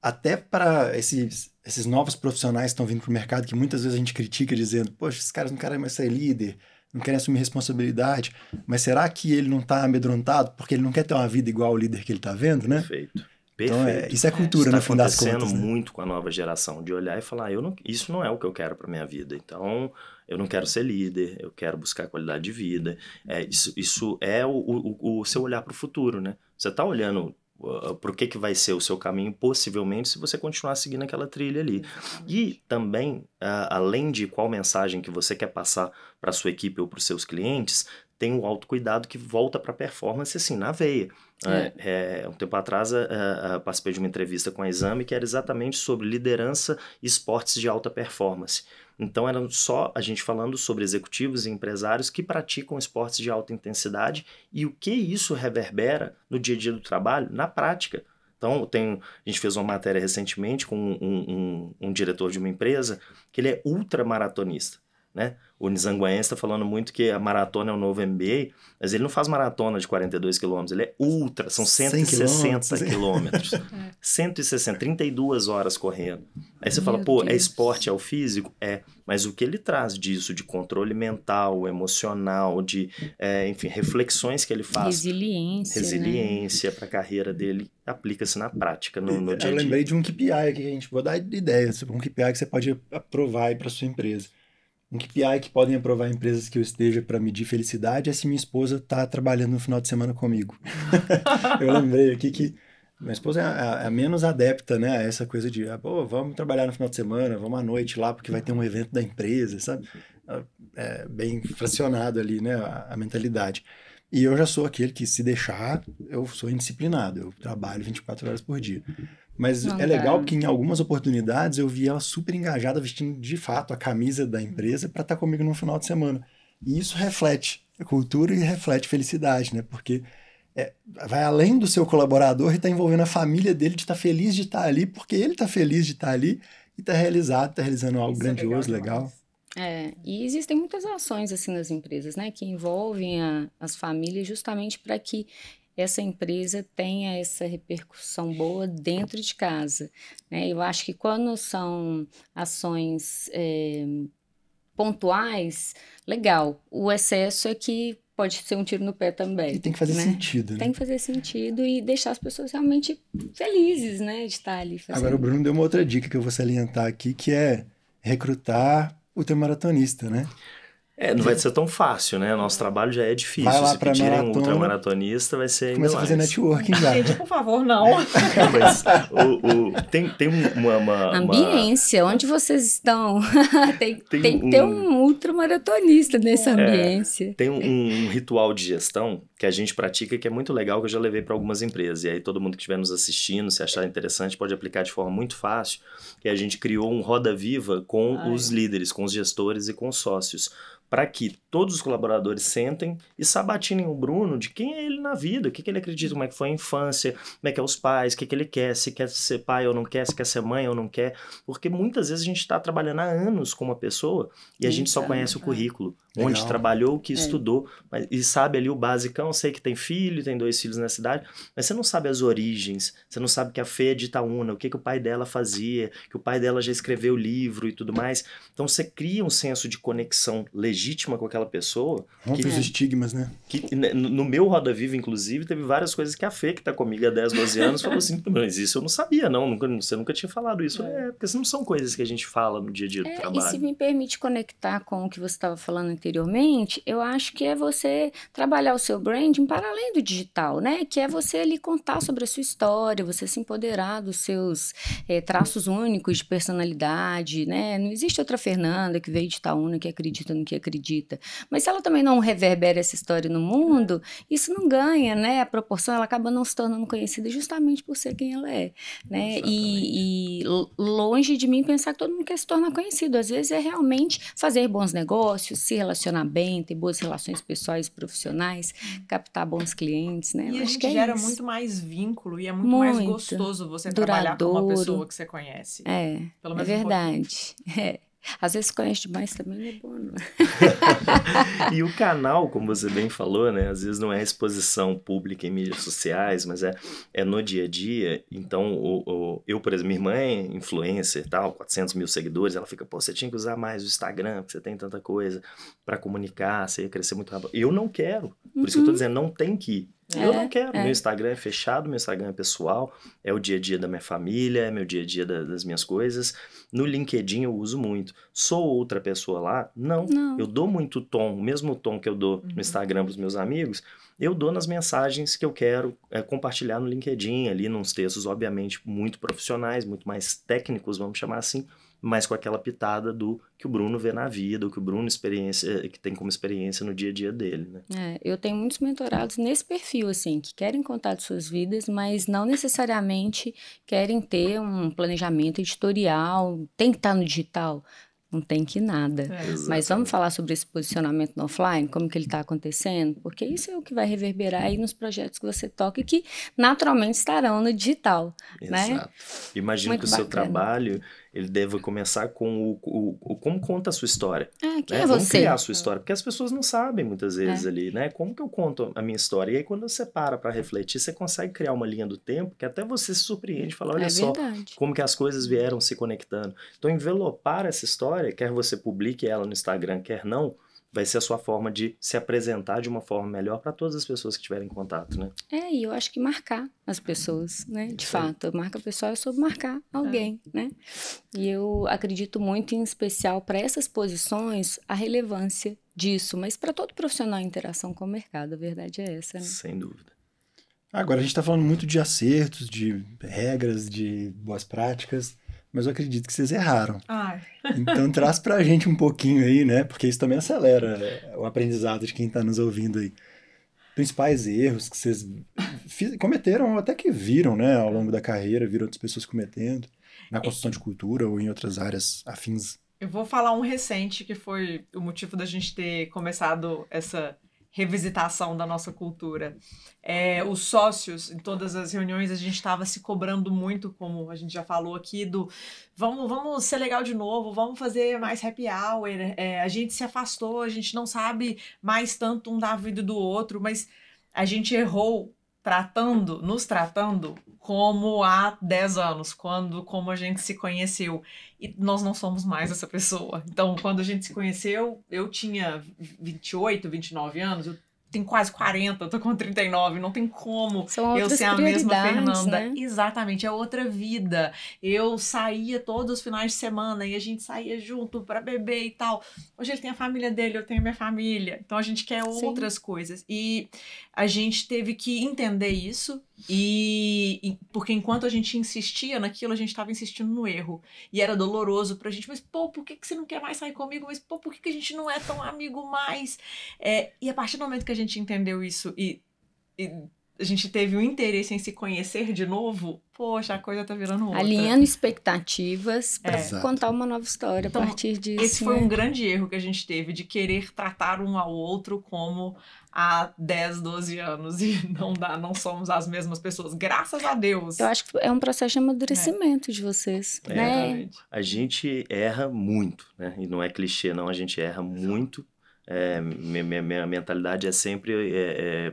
até para esses novos profissionais que estão vindo para o mercado, que muitas vezes a gente critica dizendo, poxa, esses caras não querem mais ser líder, não querem assumir responsabilidade, mas será que ele não está amedrontado porque ele não quer ter uma vida igual ao líder que ele está vendo, né? Perfeito. Então, isso é cultura, no fim das contas. Está acontecendo muito com a nova geração, de olhar e falar, isso não é o que eu quero para minha vida. Então, eu não quero ser líder, eu quero buscar qualidade de vida. Isso é o seu olhar para o futuro, né? Você está olhando para o que vai ser o seu caminho, possivelmente, se você continuar seguindo aquela trilha ali. E também, além de qual mensagem que você quer passar para a sua equipe ou para os seus clientes, tem o autocuidado que volta para a performance, assim, na veia. Um tempo atrás, participei de uma entrevista com a Exame, que era exatamente sobre liderança e esportes de alta performance. Então, era só a gente falando sobre executivos e empresários que praticam esportes de alta intensidade e o que isso reverbera no dia a dia do trabalho, na prática. Então, a gente fez uma matéria recentemente com um diretor de uma empresa que ele é ultramaratonista, né? O Nizanguaense está falando muito que a maratona é o novo MBA, mas ele não faz maratona de 42 quilômetros, ele é ultra, são 160 quilômetros. 160, 32 horas correndo. Aí você fala, pô, é esporte, é o físico? Mas o que ele traz disso, de controle mental, emocional, de, enfim, reflexões que ele faz. Resiliência, né? Para a carreira dele, aplica-se na prática, no dia a dia. Eu lembrei de um KPI aqui, a gente vou dar ideia, um KPI que você pode aprovar para sua empresa. Um KPI que podem aprovar empresas que eu esteja para medir felicidade é se minha esposa está trabalhando no final de semana comigo. Eu lembrei aqui que minha esposa é a menos adepta, né, a essa coisa de, vamos trabalhar no final de semana, vamos à noite lá porque vai ter um evento da empresa, sabe? É bem fracionado ali, né, a mentalidade. E eu já sou aquele que, se deixar, eu sou indisciplinado, eu trabalho 24 horas por dia. Mas é legal porque em algumas oportunidades eu vi ela super engajada, vestindo de fato a camisa da empresa para estar comigo no final de semana. E isso reflete cultura e reflete felicidade, né? Porque vai além do seu colaborador e está envolvendo a família dele de estar feliz de estar ali, porque ele está feliz de estar ali e está realizando algo grandioso, legal. E existem muitas ações assim nas empresas, né? Que envolvem as famílias justamente para que essa empresa tenha essa repercussão boa dentro de casa, né? Eu acho que quando são ações pontuais, legal. O excesso é que pode ser um tiro no pé também. E tem que fazer sentido, né? Tem que fazer sentido e deixar as pessoas realmente felizes, né? De estar ali fazendo. Agora o Bruno deu uma outra dica que eu vou salientar aqui, que é recrutar ultramaratonista, né? Não vai ser tão fácil, né? Nosso trabalho já é difícil. Vai lá se pedirem um ultramaratonista, vai ser ainda começa a fazer networking já. Gente, por favor, não. Mas tem uma ambiência, onde vocês estão? tem que ter um ultramaratonista nessa ambiência. Tem um ritual de gestão que a gente pratica que é muito legal, que eu já levei para algumas empresas. E aí todo mundo que estiver nos assistindo, se achar interessante, pode aplicar de forma muito fácil, que a gente criou um Roda Viva com os líderes, com os gestores e com os sócios, para que todos os colaboradores sentem e sabatinem o Bruno de quem é ele na vida, o que ele acredita, como é que foi a infância, como é que é os pais, o que ele quer, se quer ser pai ou não quer, se quer ser mãe ou não quer, porque muitas vezes a gente está trabalhando há anos com uma pessoa e a gente só conhece o currículo, onde trabalhou, o que estudou, e sabe ali o basicão, sei que tem filho, tem 2 filhos na cidade, mas você não sabe as origens, você não sabe que a Fê é de Itaúna, o que o pai dela fazia, que o pai dela já escreveu livro e tudo mais, então você cria um senso de conexão legítima com aquela pessoa. Rompe os estigmas, né? Que, no meu Roda Viva, inclusive, teve várias coisas que a Fê, que tá comigo há 10, 12 anos, falou assim, mas isso eu não sabia, não, você nunca tinha falado isso. Porque não são coisas que a gente fala no dia a dia do trabalho. E se me permite conectar com o que você estava falando anteriormente, eu acho que é você trabalhar o seu branding para além do digital, né? Que é você ali contar sobre a sua história, você se empoderar dos seus traços únicos de personalidade, né? Não existe outra Fernanda que veio de Itaúna que acredita no que acredita. Mas se ela também não reverbera essa história no mundo, isso não ganha, né? A proporção, ela acaba não se tornando conhecida justamente por ser quem ela é, né? E longe de mim pensar que todo mundo quer se tornar conhecido. Às vezes é realmente fazer bons negócios, se relacionar bem, ter boas relações pessoais e profissionais, captar bons clientes, né? E a gente gera muito mais vínculo e é muito mais gostoso você trabalhar com uma pessoa que você conhece. Pelo menos verdade. Às vezes conhece demais também não é bom, não. E o canal, como você bem falou, né? Às vezes não é exposição pública em mídias sociais, mas é no dia a dia. Então, eu, por exemplo, minha irmã é influencer e tal, 400 mil seguidores, ela fica, você tinha que usar mais o Instagram, porque você tem tanta coisa para comunicar, você ia crescer muito rápido. Eu não quero, por isso que eu tô dizendo, não tem que ir. Eu não quero. Meu Instagram é fechado, meu Instagram é pessoal, é o dia a dia da minha família, é meu dia a dia das minhas coisas. No LinkedIn eu uso muito. Sou outra pessoa lá? Não. Eu dou muito tom, o mesmo tom que eu dou no Instagram para os meus amigos, eu dou nas mensagens que eu quero compartilhar no LinkedIn, ali nos textos, obviamente, muito profissionais, muito mais técnicos, vamos chamar assim, mas com aquela pitada do que o Bruno vê na vida, o que o Bruno que tem como experiência no dia a dia dele, né? Eu tenho muitos mentorados nesse perfil, assim, que querem contar de suas vidas, mas não necessariamente querem ter um planejamento editorial, tem que estar no digital. Não tem que nada. Mas vamos falar sobre esse posicionamento no offline, como que ele está acontecendo? Porque isso é o que vai reverberar aí nos projetos que você toca e que naturalmente estarão no digital, né? Exato. Imagino que o seu trabalho, ele deva começar com como conta a sua história. Quem né? é Vamos você? criar a sua história, porque as pessoas não sabem muitas vezes ali, né? Como que eu conto a minha história? E aí quando você para refletir, você consegue criar uma linha do tempo que até você se surpreende, fala, olha só, como que as coisas vieram se conectando. Então envelopar essa história, quer você publique ela no Instagram, quer não, vai ser a sua forma de se apresentar de uma forma melhor para todas as pessoas que tiverem contato, né? E eu acho que marcar as pessoas, né? De fato, a marca pessoal é sobre marcar alguém, né? E eu acredito muito, em especial, para essas posições, a relevância disso. Mas para todo profissional em interação com o mercado, a verdade é essa, né? Sem dúvida. Agora, a gente está falando muito de acertos, de regras, de boas práticas, mas eu acredito que vocês erraram. Então traz pra gente um pouquinho aí, né? Porque isso também acelera o aprendizado de quem está nos ouvindo aí. Principais erros que vocês cometeram ou até que viram, né? Ao longo da carreira, viram outras pessoas cometendo, na construção de cultura ou em outras áreas afins. Eu vou falar um recente que foi o motivo da gente ter começado essa revisitação da nossa cultura. Os sócios, em todas as reuniões, a gente estava se cobrando muito, como a gente já falou aqui, do vamos ser legal de novo, vamos fazer mais happy hour, a gente se afastou, a gente não sabe mais tanto um da vida do outro, mas a gente errou nos tratando como há 10 anos, como a gente se conheceu. E nós não somos mais essa pessoa. Então, quando a gente se conheceu, eu tinha 28, 29 anos, eu tenho quase 40, eu tô com 39, não tem como eu ser a mesma Fernanda. Né? Exatamente, é outra vida. Eu saía todos os finais de semana e a gente saía junto pra beber e tal. Hoje ele tem a família dele, eu tenho a minha família. Então a gente quer outras coisas. E a gente teve que entender isso, porque enquanto a gente insistia naquilo, a gente estava insistindo no erro. E era doloroso pra gente. Mas, pô, por que você não quer mais sair comigo? Mas, pô, por que a gente não é tão amigo mais? E a partir do momento que a gente entendeu isso e a gente teve o interesse em se conhecer de novo, poxa, a coisa tá virando outra. Alinhando expectativas para contar uma nova história a partir disso. Esse foi um grande erro que a gente teve, de querer tratar um ao outro como há 10, 12 anos e não somos as mesmas pessoas, graças a Deus. Eu acho que é um processo de amadurecimento de vocês, né? A gente erra muito, né? E não é clichê, não, a gente erra muito. Minha mentalidade é sempre,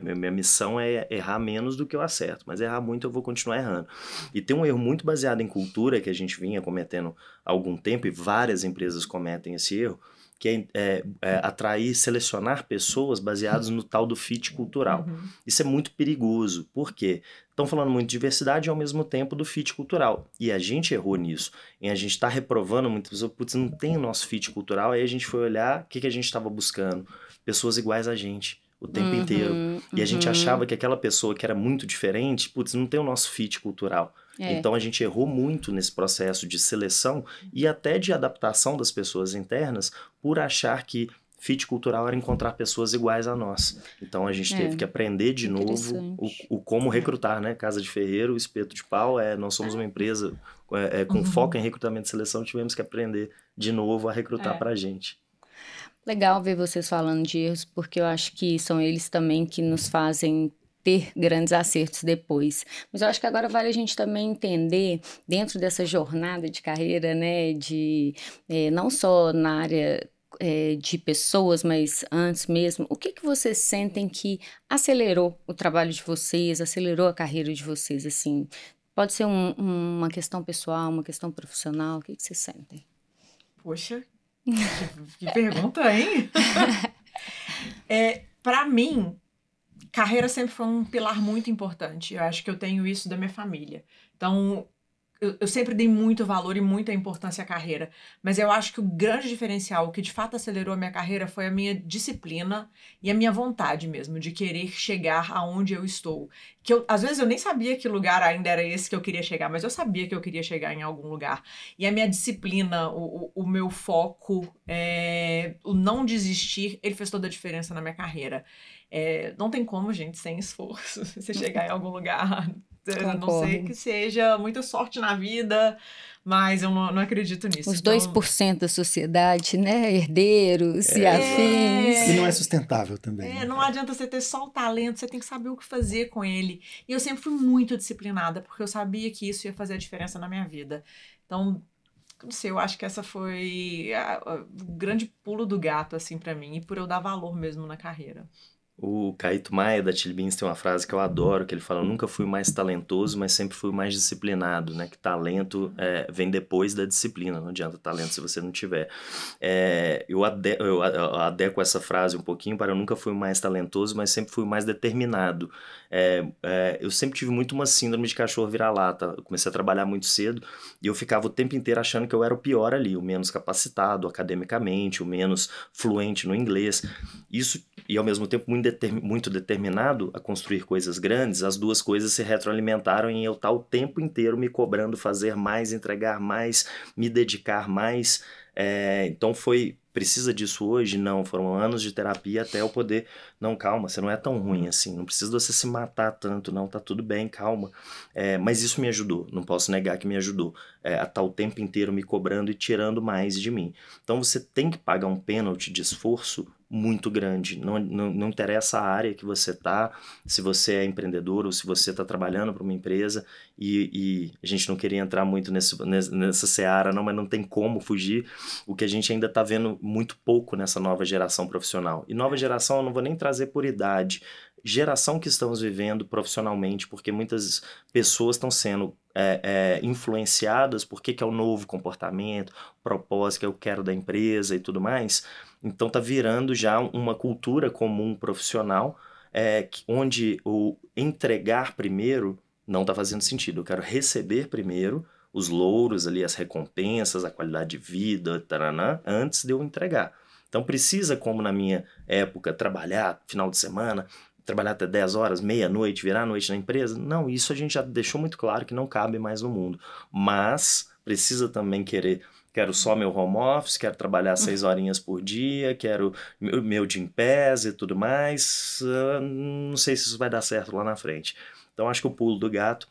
minha missão é errar menos do que eu acerto, mas errar muito eu vou continuar errando. E tem um erro muito baseado em cultura que a gente vinha cometendo há algum tempo, e várias empresas cometem esse erro, que é atrair, selecionar pessoas baseadas no tal do fit cultural. Isso é muito perigoso. Por quê? Estão falando muito de diversidade e ao mesmo tempo do fit cultural. E a gente errou nisso. E a gente está reprovando muitas pessoas, putz, não tem o nosso fit cultural. Aí a gente foi olhar o que a gente estava buscando. Pessoas iguais a gente o tempo inteiro. E a gente achava que aquela pessoa que era muito diferente, putz, não tem o nosso fit cultural. Então a gente errou muito nesse processo de seleção e até de adaptação das pessoas internas por achar que fit cultural era encontrar pessoas iguais a nós. Então a gente teve que aprender de novo o como recrutar, né? Casa de Ferreiro, Espeto de Pau, nós somos uma empresa com foco em recrutamento e seleção, tivemos que aprender de novo a recrutar pra gente. Legal ver vocês falando de erros, porque eu acho que são eles também que nos fazem ter grandes acertos depois. Mas eu acho que agora vale a gente também entender, dentro dessa jornada de carreira, né, não só na área de pessoas, mas antes mesmo, o que vocês sentem que acelerou o trabalho de vocês, acelerou a carreira de vocês, assim? Pode ser uma questão pessoal, uma questão profissional, o que vocês sentem? Poxa, que pergunta, hein? Pra mim, carreira sempre foi um pilar muito importante. Eu acho que eu tenho isso da minha família. Então, eu sempre dei muito valor e muita importância à carreira, mas eu acho que o grande diferencial, o que de fato acelerou a minha carreira foi a minha disciplina e a minha vontade mesmo de querer chegar aonde eu estou. Às vezes eu nem sabia que lugar ainda era esse que eu queria chegar, mas eu sabia que eu queria chegar em algum lugar. E a minha disciplina, o meu foco, o não desistir, ele fez toda a diferença na minha carreira. Não tem como, gente, sem esforço, você chegar em algum lugar. A não ser que seja muita sorte na vida, mas eu não acredito nisso. Os 2% da sociedade, né? Herdeiros e afins. E não é sustentável também. Não adianta você ter só o talento, você tem que saber o que fazer com ele. E eu sempre fui muito disciplinada, porque eu sabia que isso ia fazer a diferença na minha vida. Então, não sei, eu acho que essa foi o grande pulo do gato, assim, pra mim, e por eu dar valor mesmo na carreira. O Caíto Maia, da Chili Beans, tem uma frase que eu adoro, que ele fala: nunca fui mais talentoso, mas sempre fui mais disciplinado, né? Que talento vem depois da disciplina, não adianta talento se você não tiver. Eu adequo essa frase um pouquinho para: eu nunca fui mais talentoso, mas sempre fui mais determinado. Eu sempre tive muito uma síndrome de cachorro vira-lata. Eu comecei a trabalhar muito cedo e eu ficava o tempo inteiro achando que eu era o pior ali, o menos capacitado academicamente, o menos fluente no inglês. Isso, e ao mesmo tempo muito determinado a construir coisas grandes, as duas coisas se retroalimentaram em eu estar o tempo inteiro me cobrando fazer mais, entregar mais, me dedicar mais. Então precisa disso hoje? Não, foram anos de terapia até eu poder, não, calma, você não é tão ruim assim, não precisa você se matar tanto, não, tá tudo bem, calma. Mas isso me ajudou, não posso negar que me ajudou, a estar o tempo inteiro me cobrando e tirando mais de mim. Então você tem que pagar um pênalti de esforço muito grande, não interessa a área que você tá, se você é empreendedor ou se você está trabalhando para uma empresa, e a gente não queria entrar muito nessa seara não, mas não tem como fugir. O que a gente ainda está vendo muito pouco nessa nova geração profissional, e nova geração eu não vou nem trazer por idade, geração que estamos vivendo profissionalmente, porque muitas pessoas estão sendo influenciadas por que é o novo comportamento, propósito que eu quero da empresa e tudo mais. Então tá virando já uma cultura comum profissional, onde o entregar primeiro não tá fazendo sentido. Eu quero receber primeiro os louros ali, as recompensas, a qualidade de vida, taranã, antes de eu entregar. Então precisa, como na minha época, trabalhar final de semana, trabalhar até 10 horas, meia-noite, virar a noite na empresa. Não, isso a gente já deixou muito claro que não cabe mais no mundo. Mas precisa também quero só meu home office, quero trabalhar 6 horinhas por dia, quero meu Gympass e tudo mais. Não sei se isso vai dar certo lá na frente. Então acho que o pulo do gato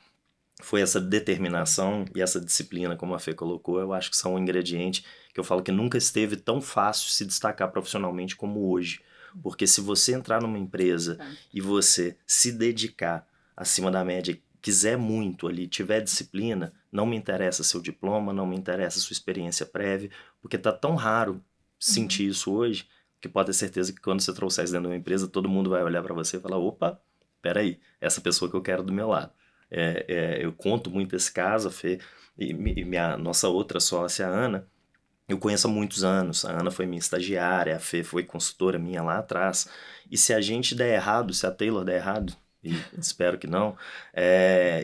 foi essa determinação e essa disciplina, como a Fê colocou. Eu acho que são um ingrediente que eu falo que nunca esteve tão fácil se destacar profissionalmente como hoje. Porque se você entrar numa empresa e você se dedicar acima da média, quiser muito ali, tiver disciplina, não me interessa seu diploma, não me interessa sua experiência prévia, porque tá tão raro sentir isso hoje, que pode ter certeza que quando você trouxer isso dentro de uma empresa, todo mundo vai olhar para você e falar: opa, peraí, essa pessoa que eu quero do meu lado. Eu conto muito esse caso, a Fê, e nossa outra sócia, a Ana, eu conheço há muitos anos. A Ana foi minha estagiária, a Fê foi consultora minha lá atrás. E se a gente der errado, se a Taylor der errado, e espero que não,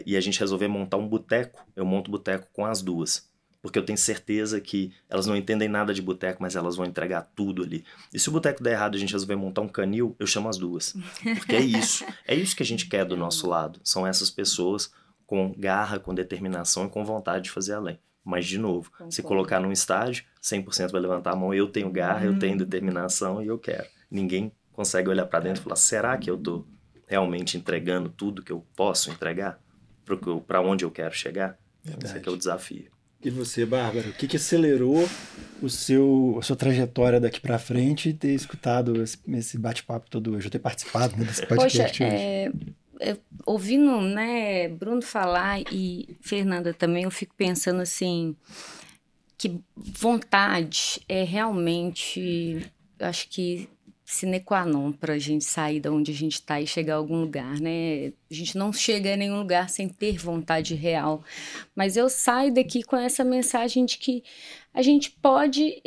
e a gente resolver montar um boteco, eu monto boteco com as duas. Porque eu tenho certeza que elas não entendem nada de boteco, mas elas vão entregar tudo ali. E se o boteco der errado e a gente resolver montar um canil, eu chamo as duas. Porque é isso que a gente quer do nosso lado. São essas pessoas com garra, com determinação e com vontade de fazer além. Mas, de novo, se colocar num estágio, 100% vai levantar a mão. Eu tenho garra, eu tenho determinação e eu quero. Ninguém consegue olhar para dentro e falar: será que eu tô realmente entregando tudo que eu posso entregar para onde eu quero chegar? Esse aqui é o desafio. E você, Bárbara, o que acelerou a sua trajetória daqui para frente e ter escutado esse bate-papo todo hoje, ter participado desse podcast hoje? Ouvindo, né, Bruno falar e Fernanda também, eu fico pensando assim, que vontade é realmente, eu acho que sine qua non para a gente sair de onde a gente está e chegar a algum lugar, né? A gente não chega a nenhum lugar sem ter vontade real. Mas eu saio daqui com essa mensagem de que a gente pode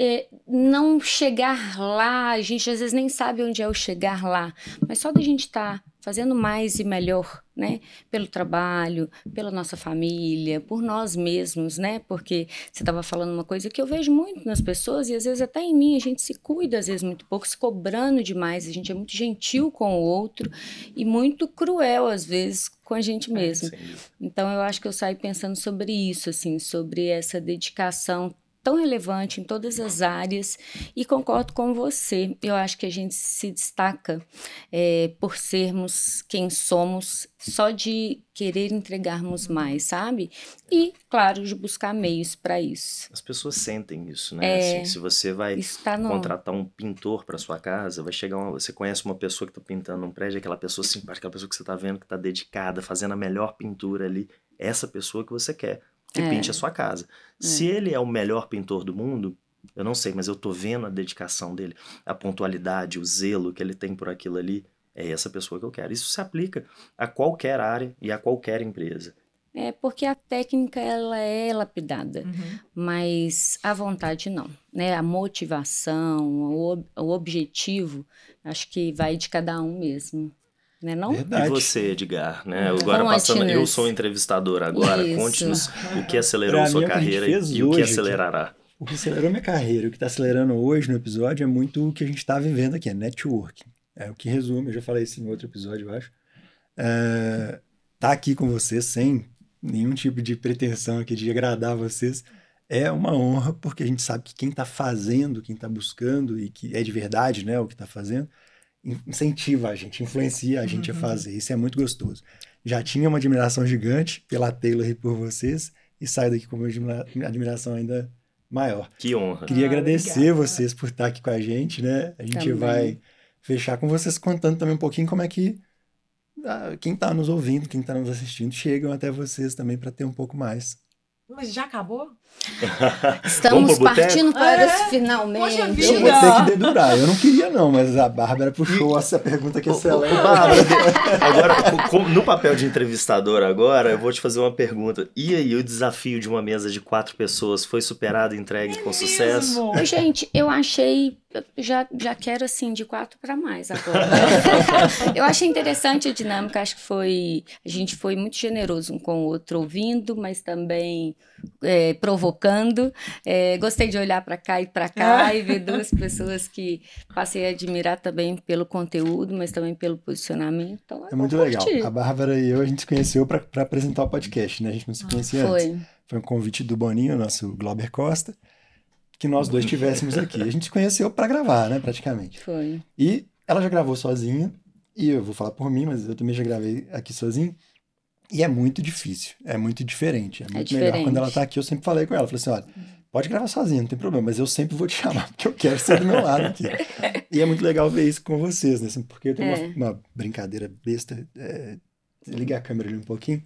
não chegar lá, a gente às vezes nem sabe onde é o chegar lá, mas só da gente estar fazendo mais e melhor, né? Pelo trabalho, pela nossa família, por nós mesmos, né? Porque você estava falando uma coisa que eu vejo muito nas pessoas e às vezes até em mim, a gente se cuida às vezes muito pouco, se cobrando demais, a gente é muito gentil com o outro e muito cruel às vezes com a gente mesmo. Então eu acho que eu saio pensando sobre isso, assim, sobre essa dedicação tão relevante em todas as áreas e concordo com você. Eu acho que a gente se destaca por sermos quem somos, só de querer entregarmos mais, sabe? E, claro, de buscar meios para isso. As pessoas sentem isso, né? Assim, se você vai contratar um pintor para sua casa, vai chegar você conhece uma pessoa que está pintando um prédio, aquela pessoa simpática, aquela pessoa que você está vendo que está dedicada, fazendo a melhor pintura ali, essa pessoa que você quer que pinte a sua casa. Se ele é o melhor pintor do mundo, eu não sei, mas eu tô vendo a dedicação dele, a pontualidade, o zelo que ele tem por aquilo ali, é essa pessoa que eu quero. Isso se aplica a qualquer área e a qualquer empresa. Porque a técnica, ela é lapidada, mas a vontade não, né? A motivação, o objetivo, acho que vai de cada um mesmo. Né, não? E você, Edgar, né? Agora passando, eu sou entrevistador agora, conte-nos o que acelerou sua carreira e o que acelerará. O que acelerou minha carreira, o que está acelerando hoje no episódio é muito o que a gente está vivendo aqui, é networking. É o que resume, eu já falei isso em outro episódio, eu acho. Tá aqui com vocês sem nenhum tipo de pretensão aqui de agradar vocês é uma honra, porque a gente sabe que quem está fazendo, quem está buscando e que é de verdade, né, o que está fazendo, incentiva a gente, influencia a gente a fazer. Isso é muito gostoso. Já tinha uma admiração gigante pela Taylor e por vocês, e saio daqui com uma admiração ainda maior. Que honra. Queria agradecer vocês por estar aqui com a gente, né? A gente vai fechar com vocês contando também um pouquinho como é que quem está nos ouvindo, quem está nos assistindo, chegam até vocês também para ter um pouco mais. Mas já acabou? Estamos partindo para esse finalmente. Eu vou ter que dedurar. Eu não queria não, mas a Bárbara puxou essa pergunta que é excelente. Agora, no papel de entrevistador agora, eu vou te fazer uma pergunta. E aí, o desafio de uma mesa de 4 pessoas foi superado e entregue com sucesso? Gente, eu achei... Já quero, assim, de 4 para mais agora. Eu achei interessante a dinâmica. Acho que a gente foi muito generoso um com o outro, ouvindo, mas também provocando. Gostei de olhar para cá e para cá e ver duas pessoas que passei a admirar também pelo conteúdo, mas também pelo posicionamento. Então, é muito legal. A Bárbara e eu, a gente se conheceu para apresentar o podcast, né? A gente não se conhecia antes. Foi um convite do Boninho, nosso Glauber Costa, que nós dois tivéssemos aqui. A gente se conheceu para gravar, né, praticamente. Foi. E ela já gravou sozinha, e eu vou falar por mim, mas eu também já gravei aqui sozinho, e é muito difícil, é muito diferente, é muito melhor. Quando ela tá aqui, eu sempre falei com ela, falei assim, olha, pode gravar sozinha, não tem problema, mas eu sempre vou te chamar, porque eu quero ser do meu lado aqui. E é muito legal ver isso com vocês, né, porque eu tenho uma brincadeira besta, liga a câmera ali um pouquinho,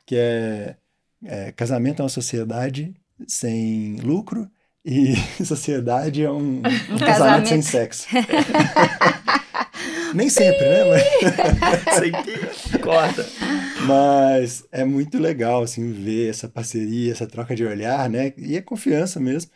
que casamento é uma sociedade sem lucro, e sociedade é um casamento sem sexo. Nem sempre, né? Sempre corta. Mas é muito legal, assim, ver essa parceria, essa troca de olhar, né? E a confiança mesmo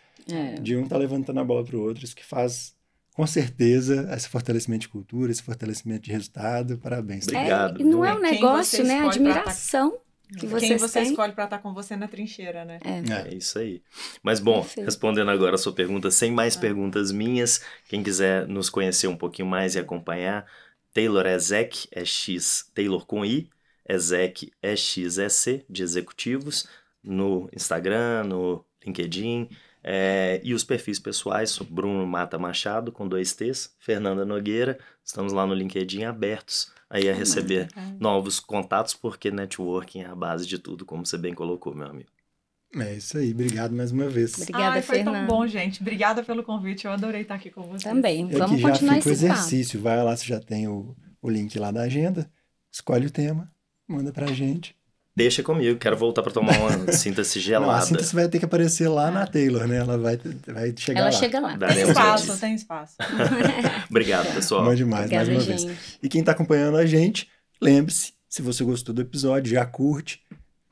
de um tá levantando a bola pro outro. Isso que faz, com certeza, esse fortalecimento de cultura, esse fortalecimento de resultado. Parabéns. Obrigado. E não é um negócio, né? Admiração. Quem você escolhe para estar com você na trincheira, né? É isso aí. Mas, bom, respondendo agora a sua pergunta, sem mais perguntas minhas, quem quiser nos conhecer um pouquinho mais e acompanhar, Taylor Ezek, X, Taylor com I, Ezek, XEC, de executivos, no Instagram, no LinkedIn, e os perfis pessoais, sou Bruno Mata Machado, com 2 T's, Fernanda Nogueira, estamos lá no LinkedIn abertos aí a receber novos contatos, porque networking é a base de tudo, como você bem colocou, meu amigo. É isso aí, obrigado mais uma vez. Obrigada, foi Fernanda. Tão bom, gente. Obrigada pelo convite, eu adorei estar aqui com vocês. Também, vamos continuar esse exercício, vai lá, você já tem o link lá da agenda, escolhe o tema, manda pra gente. Deixa comigo, quero voltar para tomar uma síntese gelada. Não, a síntese vai ter que aparecer lá na Taylor, né? Ela vai chegar lá. Ela chega lá. Tem espaço. Obrigado, pessoal. Bom demais, Obrigada, mais uma vez. E quem está acompanhando a gente, lembre-se, se você gostou do episódio, já curte,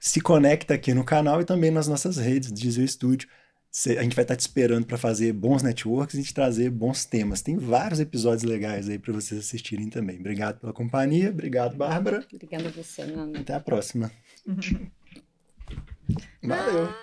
se conecta aqui no canal e também nas nossas redes, Diesel Studio. A gente vai estar te esperando para fazer bons networks e te trazer bons temas. Tem vários episódios legais aí para vocês assistirem também. Obrigado pela companhia. Obrigado, Bárbara. Obrigada a você, meu amigo. Até a próxima. Valeu.